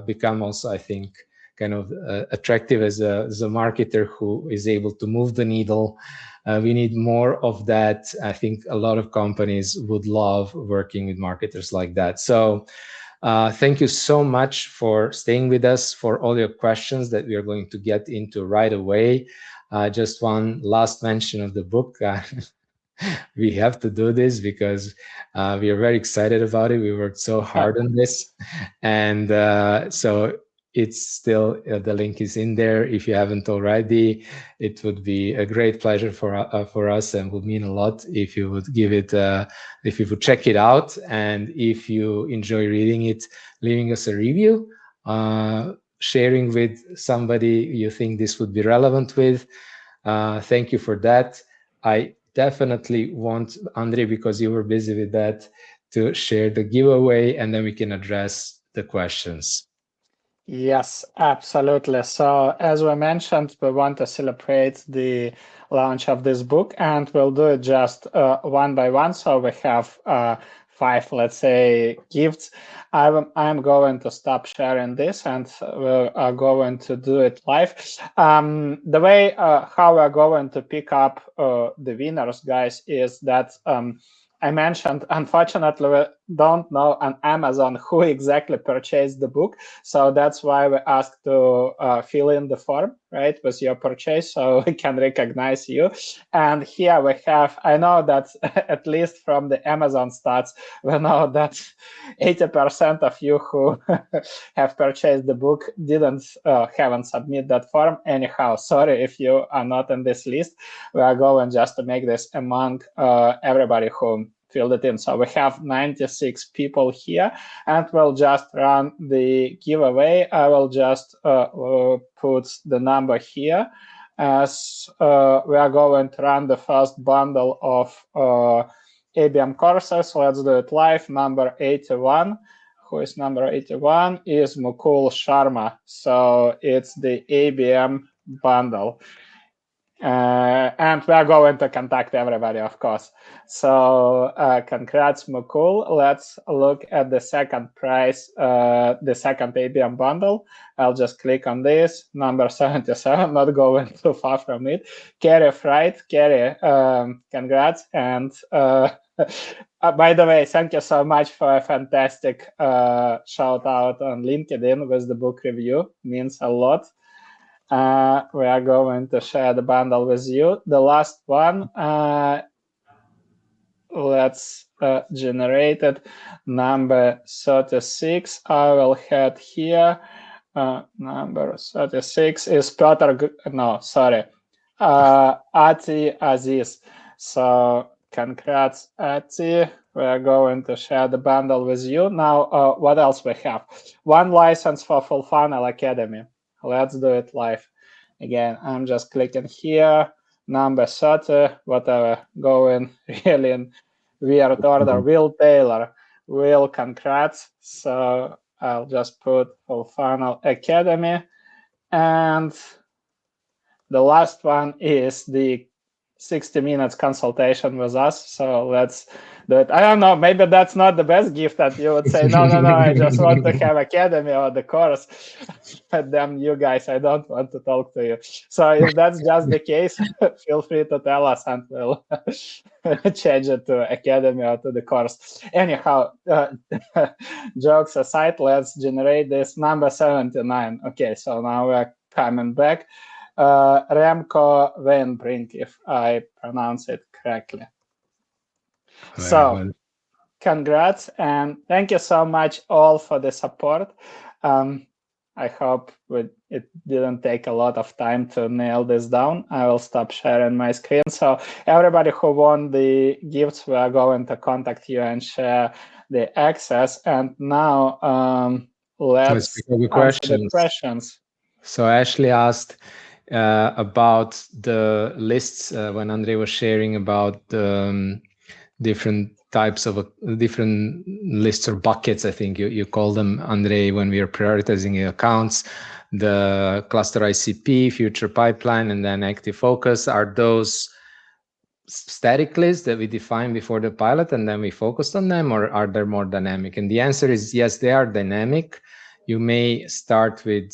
B: become also, I think, kind of attractive as a marketer who is able to move the needle. We need more of that. I think a lot of companies would love working with marketers like that. So thank you so much for staying with us, for all your questions that we are going to get into right away. Just one last mention of the book. We have to do this because we are very excited about it. We worked so hard on this. And so it's still, the link is in there. If you haven't already, it would be a great pleasure for us, and would mean a lot if you would give it, if you would check it out, and if you enjoy reading it, leaving us a review, sharing with somebody you think this would be relevant with. Thank you for that. I definitely want, Andre, because you were busy with that, to share the giveaway, and then we can address the questions.
A: Yes, absolutely. So, as we mentioned, we want to celebrate the launch of this book, and we'll do it just one by one. So, we have five, let's say, gifts. I'm going to stop sharing this, and we are going to do it live. The way how we're going to pick up the winners, guys, is that I mentioned, unfortunately, we don't know on Amazon who exactly purchased the book. So that's why we ask to fill in the form, right, with your purchase so we can recognize you. And here we have, I know that at least from the Amazon stats, we know that 80% of you who have purchased the book haven't submitted that form. Anyhow, sorry if you are not in this list. We are going just to make this among everybody who filled it in. So we have 96 people here, and we'll just run the giveaway. I will just put the number here as we are going to run the first bundle of ABM courses. Let's do it live. Number 81. Who is number 81? Is Mukul Sharma. So it's the ABM bundle. And we are going to contact everybody, of course. So congrats, Mukul. Let's look at the second prize, the second ABM bundle. I'll just click on this, number 77, not going too far from it. Kerry Fright, Kerry, congrats. And by the way, thank you so much for a fantastic shout out on LinkedIn with the book review. Means a lot. We are going to share the bundle with you. The last one, let's generate it. Number 36, I will head here. Number 36 is Ati Aziz. So congrats, Ati. We are going to share the bundle with you. Now, what else we have? One license for Full Funnel Academy. Let's do it live. Again, I'm just clicking here. Number 30, whatever, going really in weird order. Will Taylor. Will, congrats. So I'll just put Full Funnel Academy. And the last one is the 60 minutes consultation with us. So let's do it. I don't know, maybe that's not the best gift that you would say, no, I just want to have Academy or the course. But then you guys, I don't want to talk to you. So if that's just the case, feel free to tell us and we'll change it to Academy or to the course. Anyhow, jokes aside, let's generate this number 79. Okay, so now we're coming back. Remco Weinbrink, if I pronounce it correctly.
B: Very
A: so,
B: well.
A: Congrats, and thank you so much all for the support. I hope it didn't take a lot of time to nail this down. I will stop sharing my screen. So everybody who won the gifts, we are going to contact you and share the access. And now let's answer the questions.
B: So Ashley asked about the lists when Andre was sharing about the different types of different lists or buckets. I think you call them, Andre, when we are prioritizing accounts. The cluster ICP, future pipeline, and then active focus. Are those static lists that we define before the pilot and then we focused on them, or are they more dynamic? And the answer is yes, they are dynamic. You may start with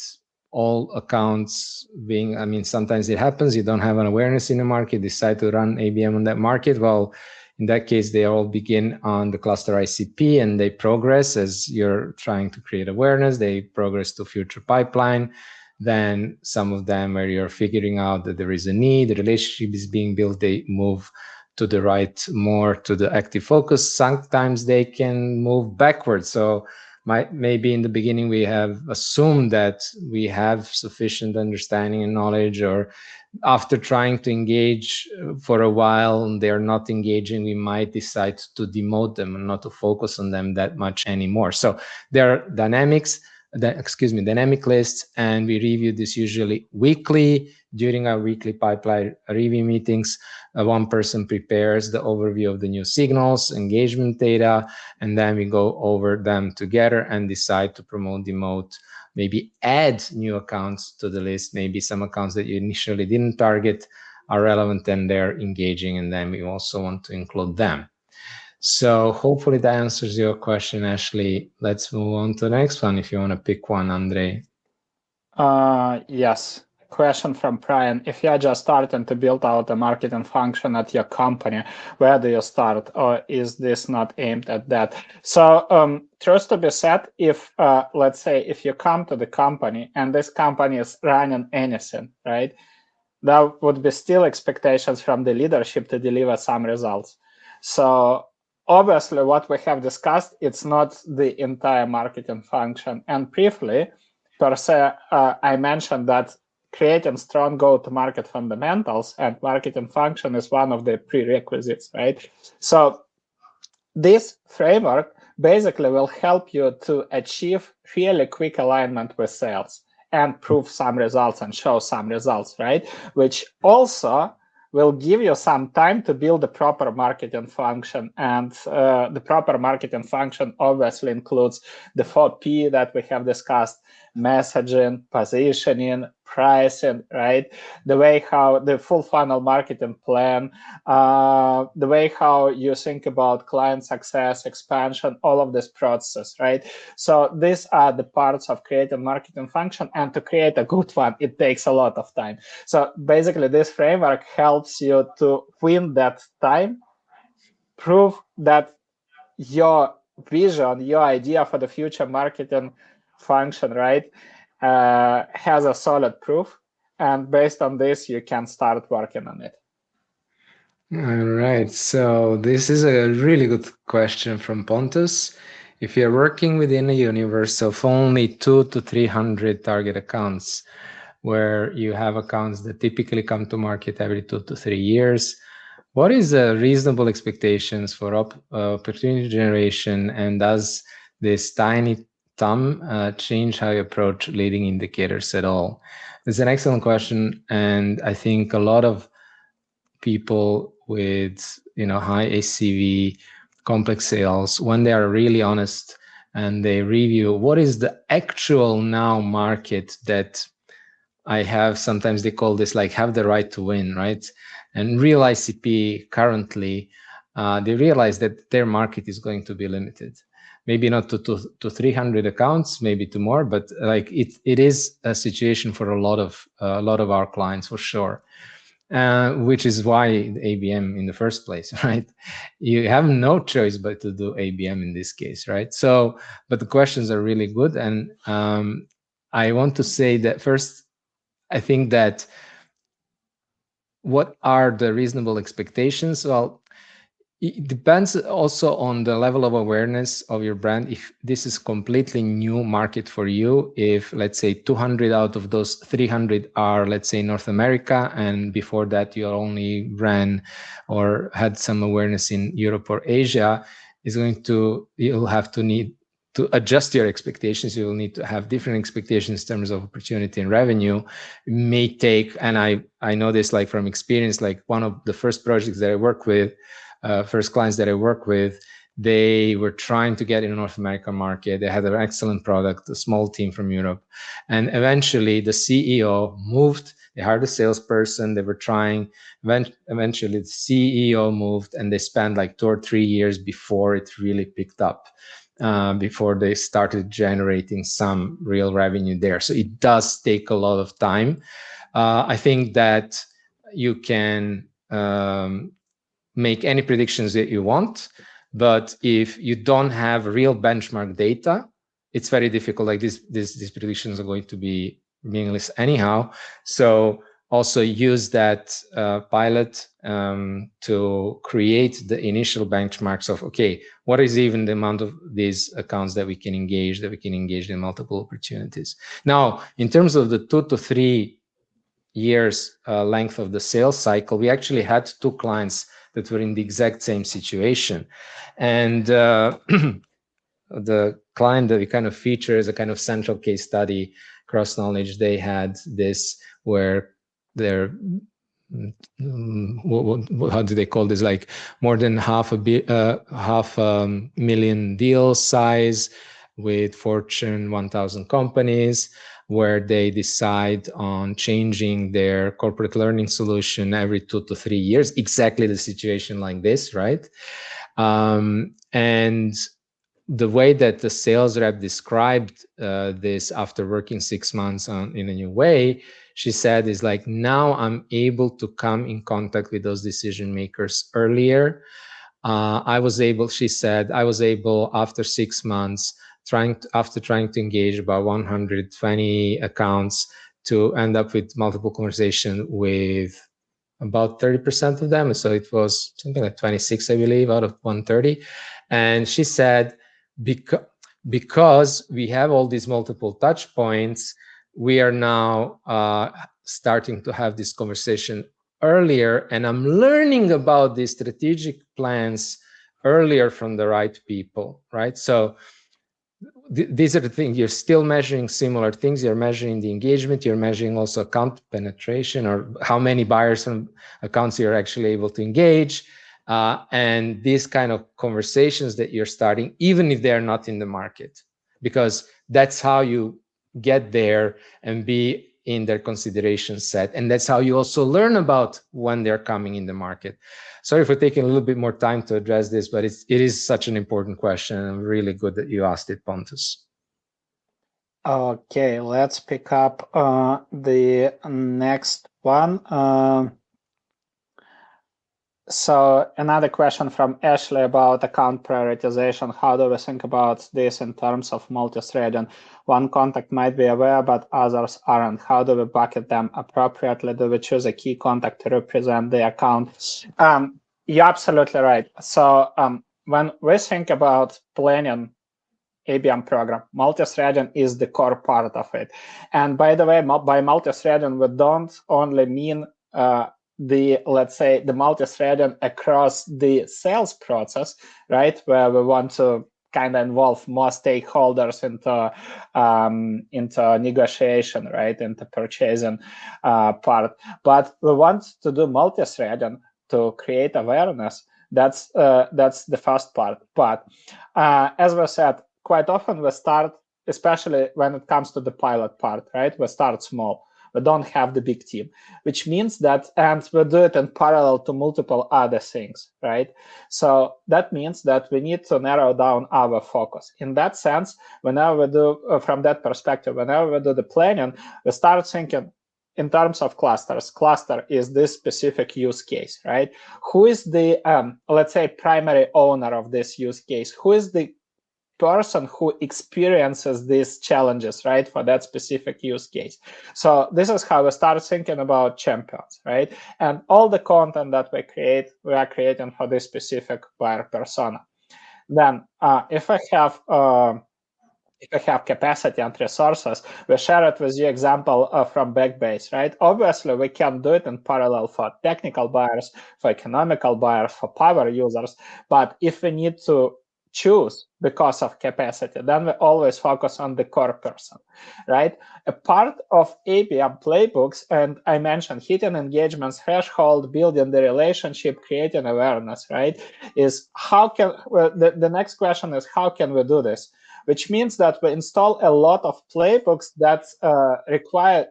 B: all accounts being, I mean, sometimes it happens, you don't have an awareness in the market, decide to run ABM on that market. Well, in that case, they all begin on the cluster ICP and they progress as you're trying to create awareness. They progress to future pipeline. Then some of them where you're figuring out that there is a need, the relationship is being built, they move to the right, more to the active focus. Sometimes they can move backwards. So maybe in the beginning we have assumed that we have sufficient understanding and knowledge, or after trying to engage for a while and they're not engaging, we might decide to demote them and not to focus on them that much anymore. So there are dynamics. dynamic lists, and we review this usually weekly. During our weekly pipeline review meetings, one person prepares the overview of the new signals, engagement data, and then we go over them together and decide to promote, demote, maybe add new accounts to the list. Maybe some accounts that you initially didn't target are relevant and they're engaging, and then we also want to include them. So hopefully that answers your question, Ashley. Let's move on to the next one if you want to pick one, Andre.
A: Yes. Question from Brian. If you're just starting to build out a marketing function at your company, where do you start? Or is this not aimed at that? So truth to be said, if let's say if you come to the company and this company is running anything, right? There would be still expectations from the leadership to deliver some results. So obviously what we have discussed, it's not the entire marketing function. And briefly, per se, I mentioned that creating strong go-to-market fundamentals and marketing function is one of the prerequisites, right? So this framework basically will help you to achieve really quick alignment with sales and prove some results and show some results, right? Which also will give you some time to build the proper marketing function. And the proper marketing function obviously includes the 4P that we have discussed: messaging, positioning, pricing, right? The way how the full funnel marketing plan, the way how you think about client success, expansion, all of this process, right? So these are the parts of creating marketing function, and to create a good one, it takes a lot of time. So basically this framework helps you to win that time, prove that your vision, your idea for the future marketing function, right, has a solid proof, and based on this you can start working on it.
B: All right, so this is a really good question from Pontus. If you're working within a universe of only 200 to 300 target accounts, where you have accounts that typically come to market every 2 to 3 years, what is the reasonable expectations for opportunity generation, and does this tiny thumb change how you approach leading indicators at all? It's an excellent question, and I think a lot of people with high ACV, complex sales, when they are really honest and they review what is the actual now market that I have, sometimes they call this like have the right to win, right? And real ICP currently, they realize that their market is going to be limited. Maybe not to 300 accounts, maybe to more, but like it is a situation for a lot of our clients for sure. Which is why ABM in the first place, right? You have no choice but to do ABM in this case, right? So, but the questions are really good, and I want to say that first, I think that what are the reasonable expectations? Well, it depends also on the level of awareness of your brand. If this is completely new market for you, if let's say 200 out of those 300 are, let's say, North America, and before that you only ran or had some awareness in Europe or Asia, you'll have to need to adjust your expectations. You will need to have different expectations in terms of opportunity and revenue. It may take, and I know this like from experience, like one of the first projects that I work with, first clients that I work with, they were trying to get in the North American market. They had an excellent product, a small team from Europe. And eventually the CEO moved, they hired a salesperson, they were trying, eventually the CEO moved, and they spent like 2 or 3 years before it really picked up, before they started generating some real revenue there. So it does take a lot of time. I think that you can make any predictions that you want, but if you don't have real benchmark data, it's very difficult. Like these predictions are going to be meaningless anyhow. So also use that pilot to create the initial benchmarks of, okay, what is even the amount of these accounts that we can engage in multiple opportunities. Now, in terms of the 2 to 3 years length of the sales cycle, we actually had 2 clients that were in the exact same situation. And the client that we kind of feature as a kind of central case study, Cross Knowledge, they had this where their how do they call this, like more than half a million deal size with Fortune 1000 companies, where they decide on changing their corporate learning solution every 2 to 3 years, exactly the situation like this, right? And the way that the sales rep described this after working 6 months in a new way, she said, is like, now I'm able to come in contact with those decision makers earlier. She said, I was able after 6 months, after trying to engage about 120 accounts, to end up with multiple conversation with about 30% of them. So it was something like 26, I believe, out of 130. And she said, because we have all these multiple touch points, we are now starting to have this conversation earlier, and I'm learning about these strategic plans earlier from the right people, right? So these are the things. You're still measuring similar things. You're measuring the engagement. You're measuring also account penetration, or how many buyers and accounts you're actually able to engage. And these kind of conversations that you're starting, even if they're not in the market, because that's how you get there and be in their consideration set. And that's how you also learn about when they're coming in the market. Sorry for taking a little bit more time to address this, but it is such an important question, and really good that you asked it, Pontus.
A: Okay, let's pick up the next one. So another question from Ashley about account prioritization. How do we think about this in terms of multi-threading? One contact might be aware, but others aren't. How do we bucket them appropriately? Do we choose a key contact to represent the account? You're absolutely right. So when we think about planning ABM program, multi-threading is the core part of it. And by the way, by multi-threading, we don't only mean let's say the multi-threading across the sales process, right, where we want to kind of involve more stakeholders into negotiation, right, into purchasing part. But we want to do multi-threading to create awareness. That's the first part. But as we said, quite often we start, especially when it comes to the pilot part, right, we start small. We don't have the big team, which means that, and we do it in parallel to multiple other things, right? So that means that we need to narrow down our focus. In that sense, whenever we do, from that perspective, whenever we do the planning, we start thinking in terms of clusters. Cluster is this specific use case, right? Who is the, let's say, primary owner of this use case? Who is the person who experiences these challenges, right, for that specific use case? So this is how we start thinking about champions, right? And all the content that we create, we are creating for this specific buyer persona. Then if I have capacity and resources, we share it with you example from Backbase, right? Obviously, we can do it in parallel for technical buyers, for economical buyers, for power users. But if we need to choose because of capacity, then we always focus on the core person, right? A part of ABM playbooks, and I mentioned hitting engagements threshold, building the relationship, creating awareness, right? Is how can, the next question is, how can we do this? Which means that we install a lot of playbooks that require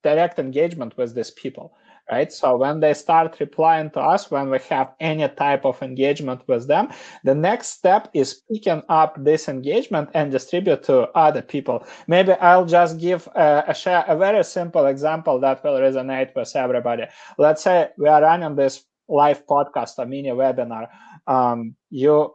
A: direct engagement with these people, right? So when they start replying to us, when we have any type of engagement with them, the next step is picking up this engagement and distribute to other people. Maybe I'll just give a very simple example that will resonate with everybody. Let's say we are running this live podcast or mini webinar.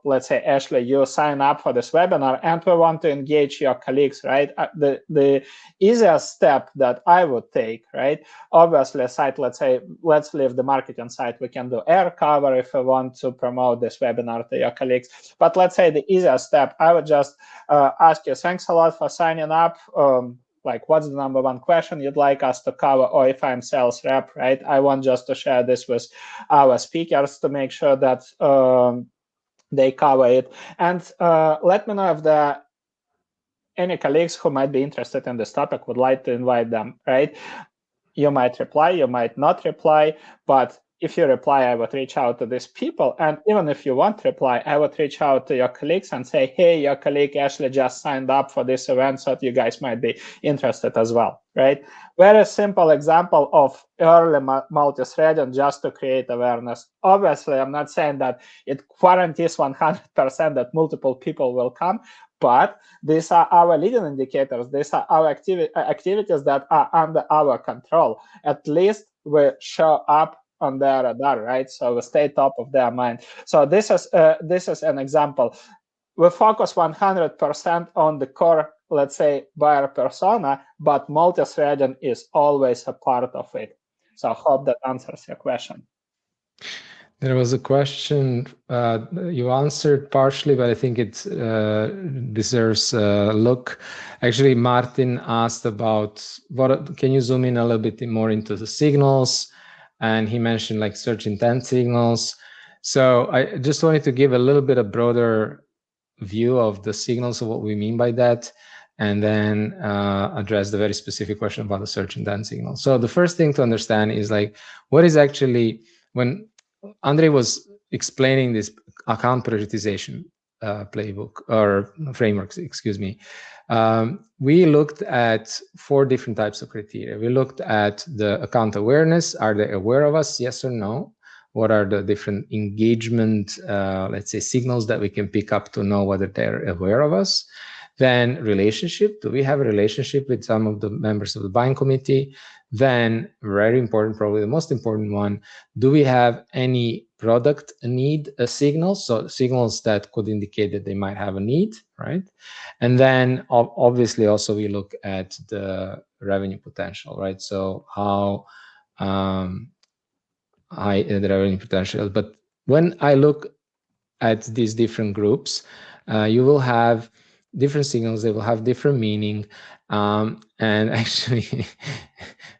A: Let's say, Ashley, you sign up for this webinar and we want to engage your colleagues, right? The easiest step that I would take, right? Obviously, a site, let's say, let's leave the marketing site. We can do air cover if we want to promote this webinar to your colleagues. But let's say the easiest step, I would just ask you, thanks a lot for signing up. Like, what's the number one question you'd like us to cover? Or if I'm sales rep, right, I want just to share this with our speakers to make sure that they cover it. And let me know if there are any colleagues who might be interested in this topic, would like to invite them, right? You might reply, you might not reply, but if you reply, I would reach out to these people. And even if you won't reply, I would reach out to your colleagues and say, hey, your colleague Ashley just signed up for this event, so you guys might be interested as well, right? Very simple example of early multi-threading just to create awareness. Obviously, I'm not saying that it guarantees 100% that multiple people will come, but these are our leading indicators. These are our activities that are under our control. At least we show up on their radar, right? So we stay top of their mind. So this is an example. We focus 100% on the core, let's say, buyer persona, but multi-threading is always a part of it. So I hope that answers your question.
B: There was a question you answered partially, but I think it deserves a look. Actually, Martin asked about can you zoom in a little bit more into the signals? And he mentioned like search intent signals. So I just wanted to give a little bit of broader view of the signals of what we mean by that, and then address the very specific question about the search intent signal. So the first thing to understand is like, what is actually, when Andre was explaining this account prioritization playbook or frameworks, excuse me, we looked at 4 different types of criteria. We looked at the account awareness. Are they aware of us? Yes or no? What are the different engagement, let's say, signals that we can pick up to know whether they're aware of us? Then relationship. Do we have a relationship with some of the members of the buying committee? Then, very important, probably the most important one, do we have any product need signals? So signals that could indicate that they might have a need, right? And then obviously also we look at the revenue potential, right? So how high the revenue potential. But when I look at these different groups, you will have different signals. They will have different meaning, and actually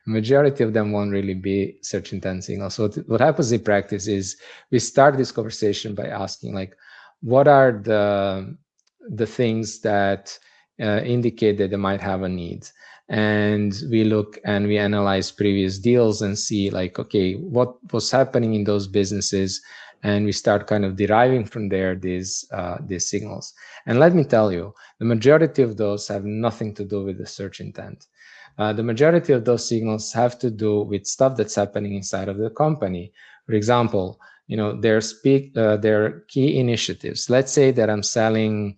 B: majority of them won't really be search intent signals. So what happens in practice is we start this conversation by asking like, what are the things that indicate that they might have a need? And we look and we analyze previous deals and see like, okay, what was happening in those businesses, and we start kind of deriving from there these signals. And let me tell you, the majority of those have nothing to do with the search intent. The majority of those signals have to do with stuff that's happening inside of the company. For example, their key initiatives. Let's say that I'm selling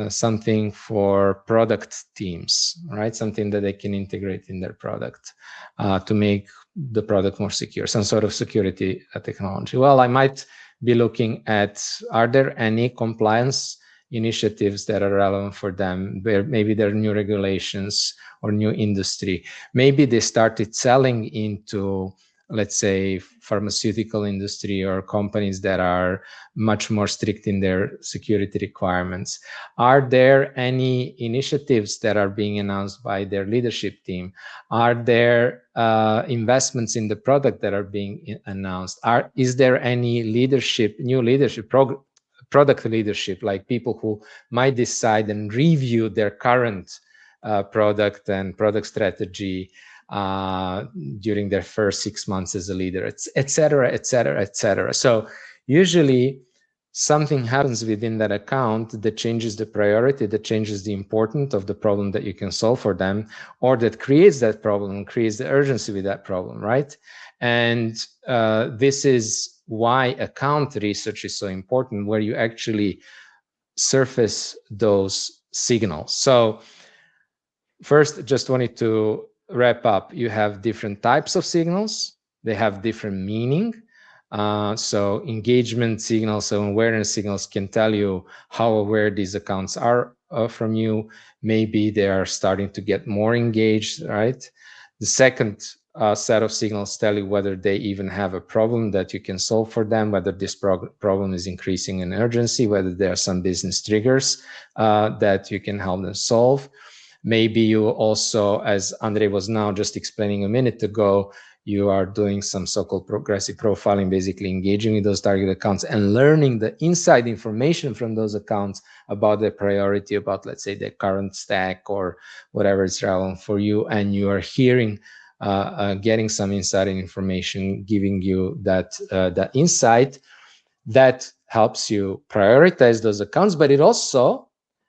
B: something for product teams, right? Something that they can integrate in their product to make the product more secure, some sort of security technology. Well, I might be looking at, are there any compliance initiatives that are relevant for them, where maybe there are new regulations or new industry. Maybe they started selling into, let's say, pharmaceutical industry or companies that are much more strict in their security requirements. Are there any initiatives that are being announced by their leadership team? Are there investments in the product that are being announced? Is there any new leadership product leadership, like people who might decide and review their current product and product strategy during their first 6 months as a leader, et cetera, et cetera, et cetera. So usually something happens within that account that changes the priority, that changes the importance of the problem that you can solve for them, or that creates that problem and creates the urgency with that problem, right? And this is why account research is so important, where you actually surface those signals. So first, just wanted to wrap up. You have different types of signals. They have different meaning. So engagement signals, so awareness signals can tell you how aware these accounts are from you. Maybe they are starting to get more engaged, right? The second set of signals tell you whether they even have a problem that you can solve for them, whether this problem is increasing in urgency, whether there are some business triggers that you can help them solve. Maybe you also, as Andre was now just explaining a minute ago, you are doing some so-called progressive profiling, basically engaging with those target accounts and learning the inside information from those accounts about their priority, about, let's say, their current stack or whatever is relevant for you. And you are hearing, getting some inside information, giving you that insight that helps you prioritize those accounts. But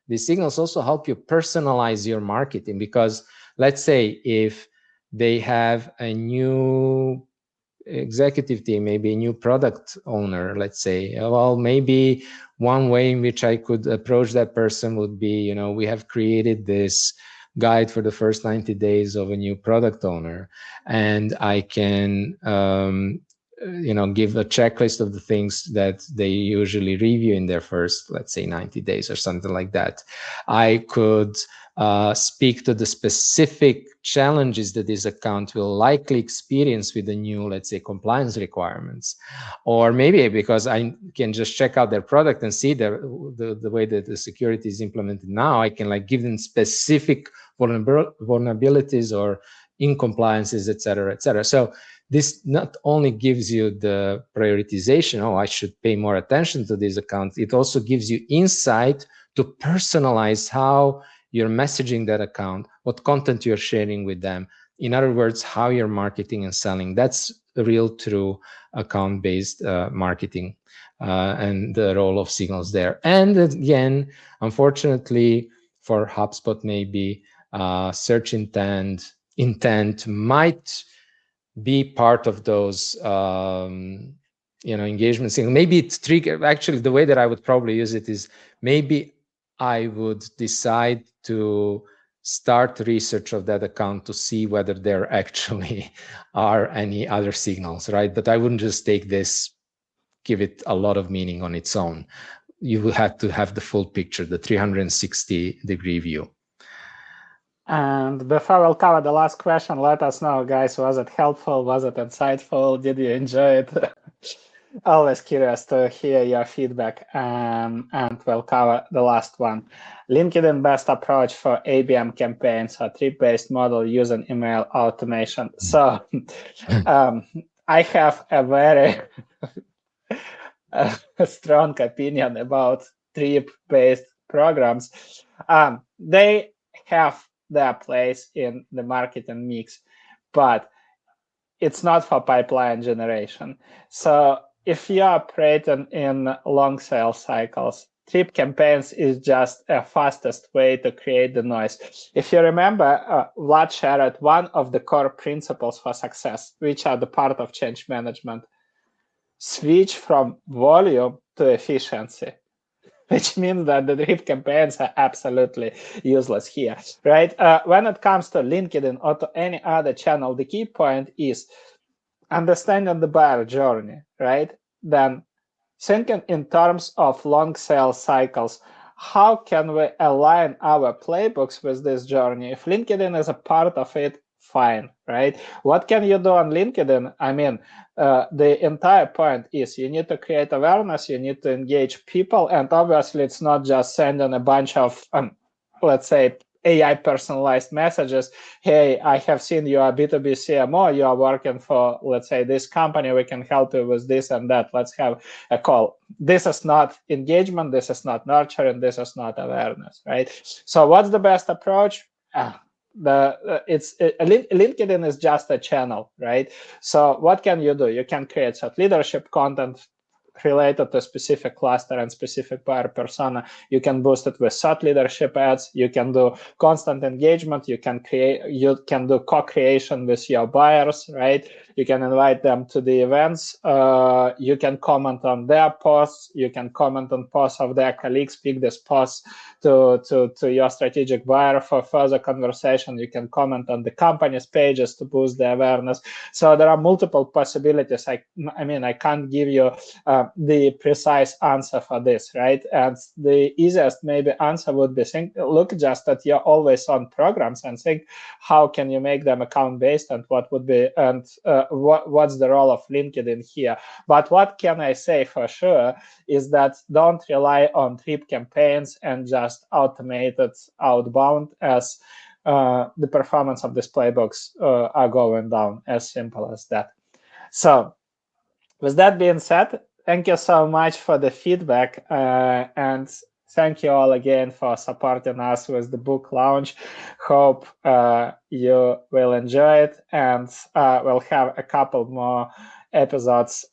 B: these signals also help you personalize your marketing, because let's say if they have a new executive team, maybe a new product owner, let's say, well, maybe one way in which I could approach that person would be, we have created this guide for the first 90 days of a new product owner, and I can give a checklist of the things that they usually review in their first, let's say, 90 days or something like that. I could speak to the specific challenges that this account will likely experience with the new, let's say, compliance requirements. Or maybe because I can just check out their product and see the way that the security is implemented now, I can give them specific vulnerabilities or incompliances, et cetera, et cetera. So this not only gives you the prioritization, I should pay more attention to these accounts, it also gives you insight to personalize how you're messaging that account, what content you're sharing with them. In other words, how you're marketing and selling. That's real, true account-based marketing and the role of signals there. And again, unfortunately for HubSpot, maybe search intent might be part of those engagement signals. Maybe it's trigger. Actually, the way that I would probably use it is maybe I would decide to start research of that account to see whether there actually are any other signals, right? But I wouldn't just take this, give it a lot of meaning on its own. You will have to have the full picture, the 360-degree view.
A: And before we'll cover the last question, let us know, guys, was it helpful? Was it insightful? Did you enjoy it? Always curious to hear your feedback, and we'll cover the last one. LinkedIn best approach for ABM campaigns or trip-based model using email automation. So I have a very strong opinion about trip-based programs. They have their place in the marketing mix, but it's not for pipeline generation. So if you're operating in long sales cycles, trip campaigns is just a fastest way to create the noise. If you remember, Vlad shared one of the core principles for success, which are the part of change management. Switch from volume to efficiency, which means that the drip campaigns are absolutely useless here, right? When it comes to LinkedIn or to any other channel, the key point is understanding the buyer journey, right? Then thinking in terms of long sales cycles, how can we align our playbooks with this journey? If LinkedIn is a part of it, fine, right? What can you do on LinkedIn? I mean, the entire point is you need to create awareness, you need to engage people, and obviously it's not just sending a bunch of, let's say, AI personalized messages. Hey, I have seen you are B2B CMO, you are working for, let's say, this company, we can help you with this and that, let's have a call. This is not engagement, this is not nurturing, this is not awareness, right? So what's the best approach? LinkedIn is just a channel, right? So what can you do? You can create some leadership content related to a specific cluster and specific buyer persona. You can boost it with thought leadership ads. You can do constant engagement. You can do co-creation with your buyers, right? You can invite them to the events. You can comment on their posts. You can comment on posts of their colleagues. Pick this post to your strategic buyer for further conversation. You can comment on the company's pages to boost the awareness. So there are multiple possibilities. I mean, I can't give you the precise answer for this, right? And the easiest maybe answer would be look just at your always on programs and think, how can you make them account based, and what would be, and what's the role of LinkedIn here? But what can I say for sure is that don't rely on trip campaigns and just automated outbound, as the performance of these playbooks are going down. As simple as that. So with that being said, thank you so much for the feedback, and thank you all again for supporting us with the book launch. Hope you will enjoy it, and we'll have a couple more episodes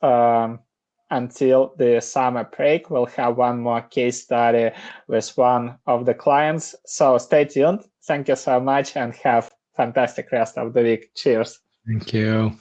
A: until the summer break. We'll have one more case study with one of the clients. So stay tuned. Thank you so much, and have fantastic rest of the week. Cheers.
B: Thank you.